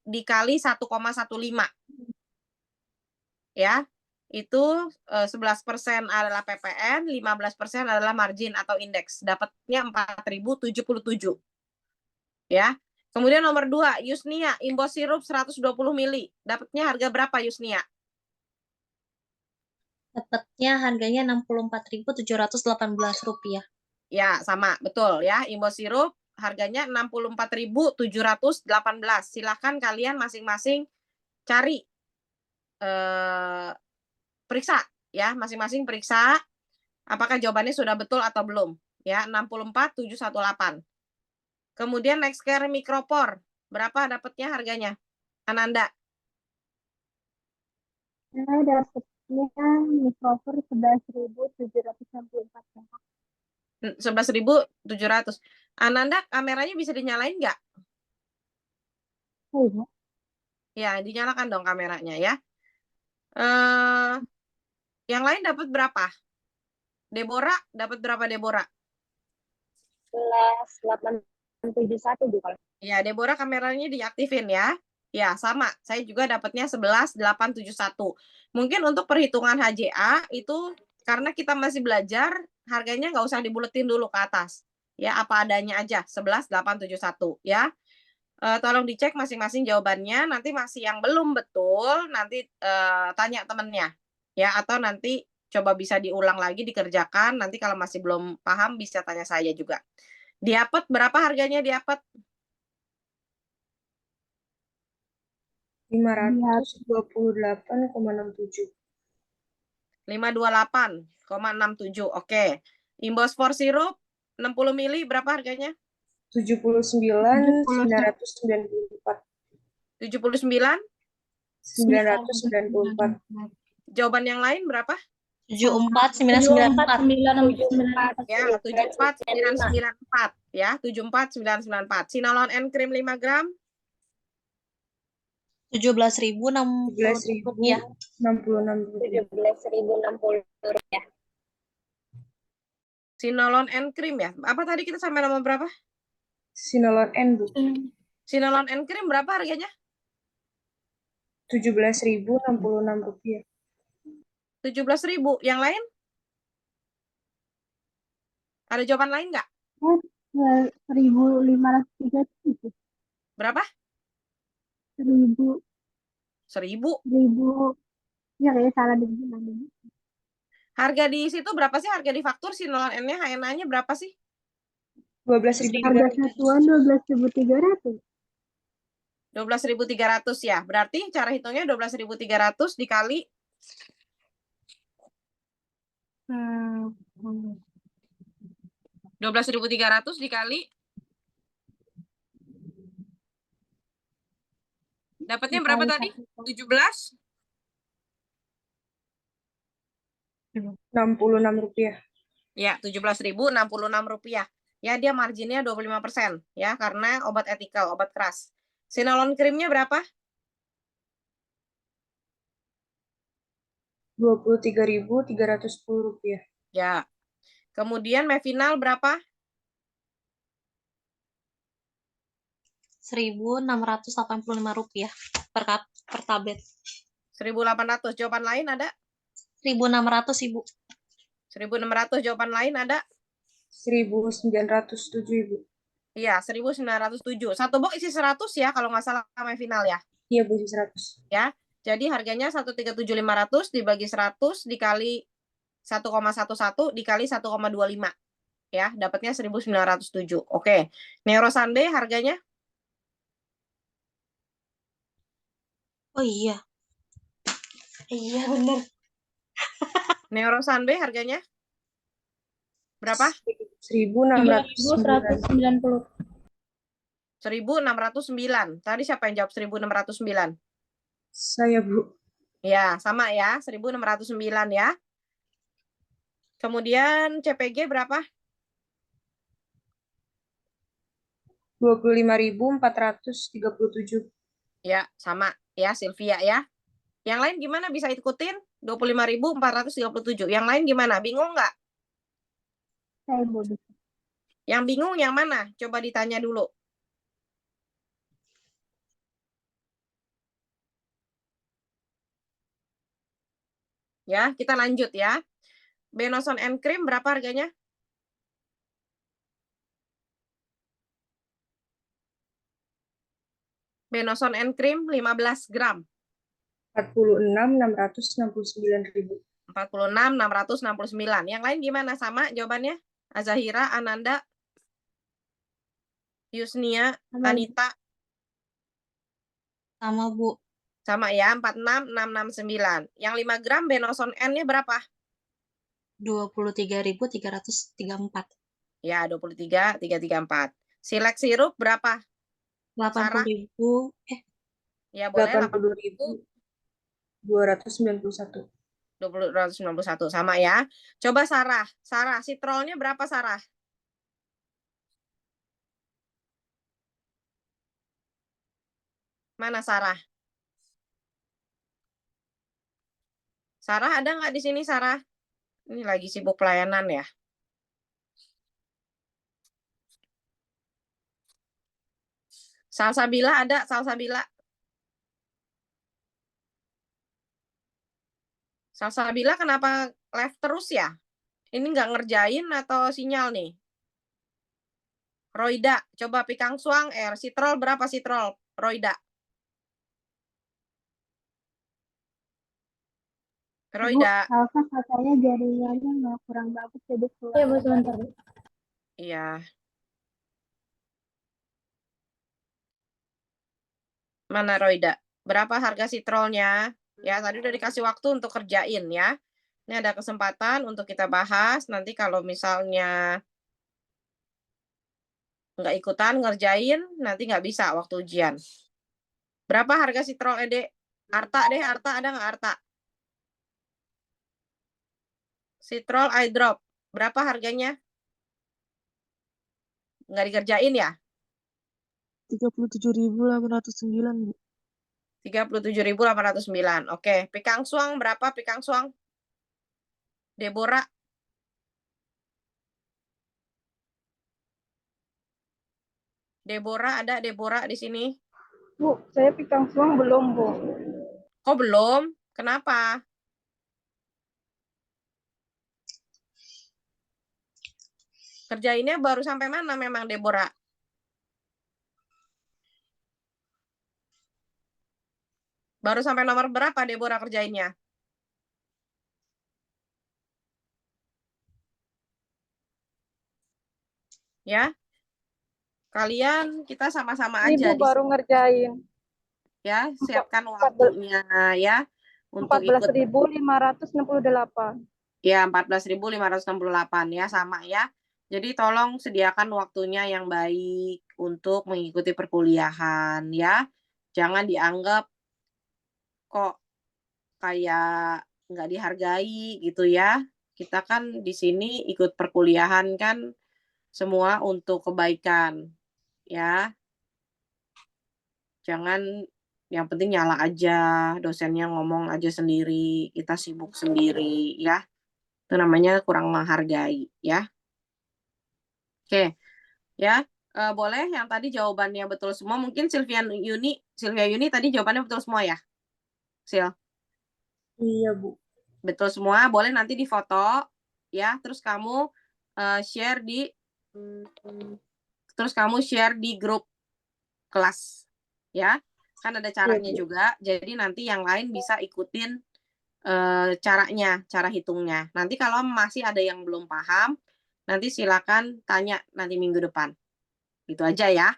A: dikali 1,15 ya. Itu 11% adalah PPN, 15% adalah margin atau indeks. Dapatnya 4.077 ya. Kemudian nomor 2, Yusnia, imbos sirup 120 mili. Dapatnya harga berapa Yusnia?
B: Dapatnya harganya Rp64.718.
A: Ya, sama, betul ya. Imbos sirup harganya 64.718. Silahkan kalian masing-masing cari periksa ya, masing-masing periksa apakah jawabannya sudah betul atau belum. Ya, 64.718. Kemudian next care Micropore, berapa dapatnya harganya? Ananda.
E: Saya dapatnya mikrofon 11.764 perak.
A: 11.700. Ananda, kameranya bisa dinyalain nggak?
E: Oh iya.
A: Ya, dinyalakan dong kameranya ya. Yang lain dapat berapa? Deborah dapat berapa, Deborah?
D: 11.871 Bu kalau.
A: Ya, Deborah kameranya diaktifin ya. Ya, sama. Saya juga dapatnya 11.871. Mungkin untuk perhitungan HJA itu karena kita masih belajar, harganya nggak usah dibuletin dulu ke atas. Ya, apa adanya aja, 11.871 ya. Tolong dicek masing-masing jawabannya. Nanti masih yang belum betul, nanti tanya temennya. Ya, atau nanti coba bisa diulang lagi, dikerjakan. Nanti kalau masih belum paham, bisa tanya saya juga. Diapet, berapa harganya diapet?
C: 528,67.
A: 528,67. Oke. Imbos for sirup 60 mili berapa harganya?
C: 79.994.
A: 79.
C: 994.
A: Jawaban yang lain berapa?
B: 74.994.
A: Ya, 74.994 ya, 74.994. Sinolon N Cream 5 gram
B: 17.060 rupiah.
C: 17.066 rupiah.
D: 17.060 rupiah.
A: Sinolon N Cream ya. Apa tadi kita sampai nomor berapa?
C: Sinolon N, Bu.
A: Sinolon N Cream berapa harganya?
C: 17.066 rupiah.
A: 17.000. Yang lain? Ada jawaban lain nggak?
E: 1.537.
A: Berapa?
E: 1.000.
A: 1.000.
E: Ya kayaknya salah dengar.
A: Harga di situ berapa sih? Harga di faktur Sinolon N-nya, HNA-nya berapa sih?
C: 12.300.
E: Harga satuan 12.300.
A: 12.300 ya. Berarti cara hitungnya 12.300 dikali 12.300 dikali dapatnya berapa tadi? 17?
C: 66 rupiah.
A: Ya, 17.066 rupiah. Ya, dia marginnya 25% ya, karena obat etikal, obat keras. Sinolon krimnya berapa?
C: 23.310 rupiah.
A: Ya. Kemudian Mevinal berapa?
B: 1.685 rupiah per tablet.
A: 1.800. Jawaban lain ada?
B: 1.600 Ibu.
A: 1.600. Jawaban lain ada?
C: 1.907, Ibu.
A: Iya, 1.907. Satu box isi 100 ya, kalau nggak salah Mevinal ya.
C: Iya, Bu, 100.
A: Ya, jadi harganya 137.500 dibagi 100 dikali 1,11 dikali 1,25. Ya, dapatnya 1.907. Oke. Neurosande harganya?
B: Oh iya. Iya bener.
A: Neurosande harganya? Berapa?
C: 1.609.
A: 1.609. Tadi siapa yang jawab 1.609?
C: Saya, Bu.
A: Ya, sama ya, 1.609 ya. Kemudian CPG berapa?
C: 25.437.
A: Ya, sama ya, Sylvia ya. Yang lain gimana, bisa ikutin? 25.437. Yang lain gimana? Bingung nggak?
E: Saya bodoh.
A: Yang bingung yang mana? Coba ditanya dulu. Ya, kita lanjut ya. Benoson and Cream berapa harganya? Benoson and Cream 15 gram.
C: 46.669.000.
A: 46.669. Yang lain gimana? Sama jawabannya? Azahira, Ananda, Yusnia, Anita.
B: Sama Bu.
A: Sama ya, 46.669. Yang 5 gram Benoson N-nya berapa?
B: 23.334.
A: Ya, 23.334. Silek sirup berapa?
B: 80.000.
A: Ya, boleh
C: 82.291.
A: 291 sama ya. Coba Sarah. Sarah, sitrolnya berapa Sarah? Mana Sarah? Sarah ada nggak di sini Sarah? Ini lagi sibuk pelayanan ya. Salsabila ada, Salsabila. Salsabila kenapa left terus ya? Ini nggak ngerjain atau sinyal nih? Roida, coba Pikang Suang, sitrol berapa sitrol? Roida. Roida.
E: Bu, Salsa katanya jaringannya nggak kurang bagus jadi keluar.
D: Iya, Bu, sebentar, Bu.
A: Iya. Mana Roida? Berapa harga sitrolnya? Ya, tadi udah dikasih waktu untuk kerjain ya. Ini ada kesempatan untuk kita bahas. Nanti kalau misalnya nggak ikutan ngerjain, nanti nggak bisa waktu ujian. Berapa harga sitrol Ede? Arta deh, Arta ada nggak Arta? Sitrol eye drop. Berapa harganya? Nggak dikerjain ya?
C: 37.809, Bu.
A: 37.809. Oke, Pikang Suang berapa Pikang Suang? Deborah. Deborah ada Deborah di sini?
C: Bu, saya Pikang Suang belum, Bu.
A: Kok belum? Kenapa? Kerjainnya baru sampai mana memang Deborah? Baru sampai nomor berapa Deborah kerjainnya? Ya. Kalian kita sama-sama aja
C: Ini, Bu, baru ngerjain.
A: ya, siapkan waktunya ya untuk ikut
C: 14.568.
A: ya 14.568 ya sama ya. Jadi tolong sediakan waktunya yang baik untuk mengikuti perkuliahan ya. Jangan dianggap kok kayak nggak dihargai gitu ya. Kita kan di sini ikut perkuliahan kan semua untuk kebaikan ya. Jangan yang penting nyala aja, dosennya ngomong aja sendiri, kita sibuk sendiri ya. Itu namanya kurang menghargai ya. Oke, ya. Boleh yang tadi jawabannya betul semua. Mungkin Sylvia Yuni tadi jawabannya betul semua ya? Sil.
C: Iya, Bu.
A: Betul semua, boleh nanti difoto ya. Terus kamu share di grup kelas ya. Kan ada caranya juga. Jadi nanti yang lain bisa ikutin caranya, cara hitungnya. Nanti kalau masih ada yang belum paham, nanti silakan tanya nanti minggu depan. Itu aja ya.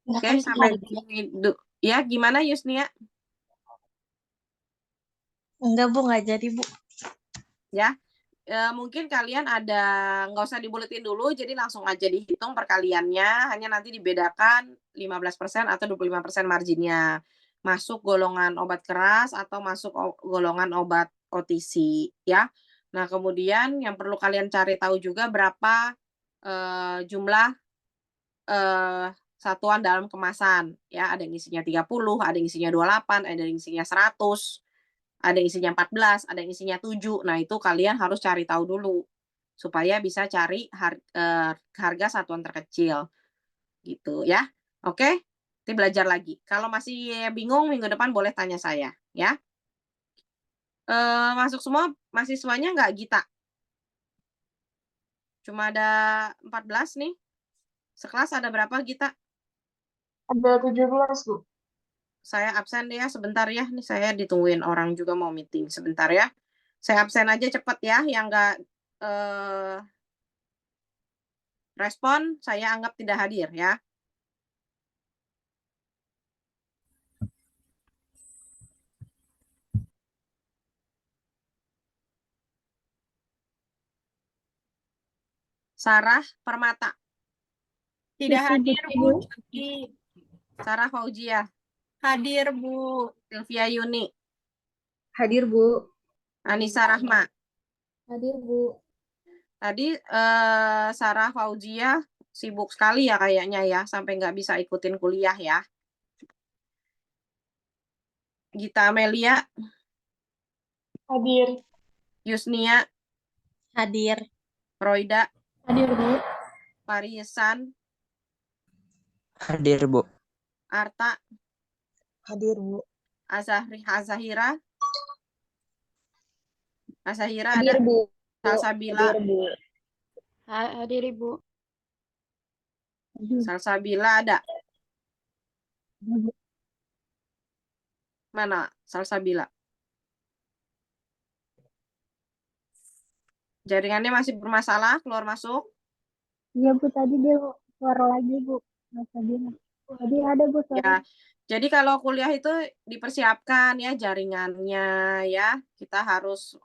A: Oke, sampai ya gimana Yusnia?
B: Enggak, Bu, nggak jadi, Bu.
A: Ya. Mungkin kalian ada nggak usah dibuletin dulu, jadi langsung aja dihitung perkaliannya, hanya nanti dibedakan 15% atau 25% marginnya. Masuk golongan obat keras atau masuk golongan obat OTC ya. Nah, kemudian yang perlu kalian cari tahu juga berapa jumlah satuan dalam kemasan ya. Ada yang isinya 30, ada yang isinya 28, ada yang isinya 100. Ada yang isinya 14, ada yang isinya 7. Nah, itu kalian harus cari tahu dulu supaya bisa cari harga satuan terkecil. Gitu ya. Oke? Kita belajar lagi. Kalau masih bingung minggu depan boleh tanya saya ya. Masuk semua mahasiswanya nggak Gita? Cuma ada 14 nih. Sekelas ada berapa Gita?
C: Ada 17, Bu.
A: Saya absen deh ya sebentar ya. Nih saya ditungguin orang juga mau meeting sebentar ya. Saya absen aja cepet ya. Yang nggak respon saya anggap tidak hadir ya. Sarah Permata. Tidak hadir, Bu. Sarah Fauzia.
H: Hadir, Bu.
A: Sylvia Yuni.
C: Hadir, Bu.
A: Anissa Rahma.
E: Hadir, Bu.
A: Tadi Sarah Fauzia sibuk sekali ya kayaknya ya, sampai nggak bisa ikutin kuliah ya. Gita Amelia,
E: Hadir.
A: Yusnia,
B: Hadir.
A: Roida,
E: Hadir, Bu.
A: Parisan,
F: Hadir, Bu.
A: Arta,
C: Hadir, Bu.
A: Azahira, Azahira
D: Hadir,
A: ada,
D: Bu.
A: Salsabila,
D: Hadir, Bu.
E: Hadir, Ibu.
A: Salsabila ada. Mana Salsabila? Jaringannya masih bermasalah, keluar masuk.
E: Iya, Bu. Tadi dia keluar lagi, Bu. Nggak bilang. Tadi ada, Bu,
A: Ya,
E: suara.
A: jadi kalau kuliah itu dipersiapkan ya jaringannya ya. Kita harus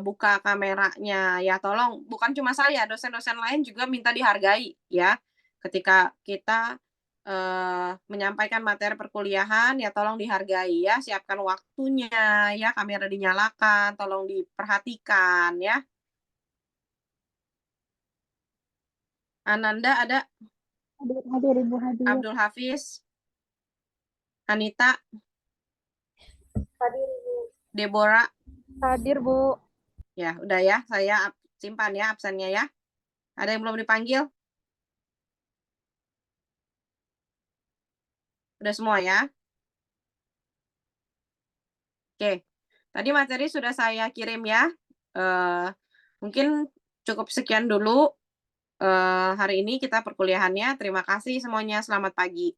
A: buka kameranya ya. Tolong, bukan cuma saya, dosen-dosen lain juga minta dihargai ya. Ketika kita menyampaikan materi perkuliahan ya tolong dihargai ya. Siapkan waktunya ya, kamera dinyalakan, tolong diperhatikan ya. Ananda ada,
E: Hadir, Ibu. Hadir.
A: Abdul Hafiz, Anita,
E: Hadir, Ibu.
A: Deborah.
E: Hadir, Bu.
A: Ya, udah ya, saya simpan ya absennya ya. Ada yang belum dipanggil? Udah semua ya? Oke, tadi materi sudah saya kirim ya. Mungkin cukup sekian dulu hari ini kita perkuliahannya. Terima kasih semuanya, selamat pagi.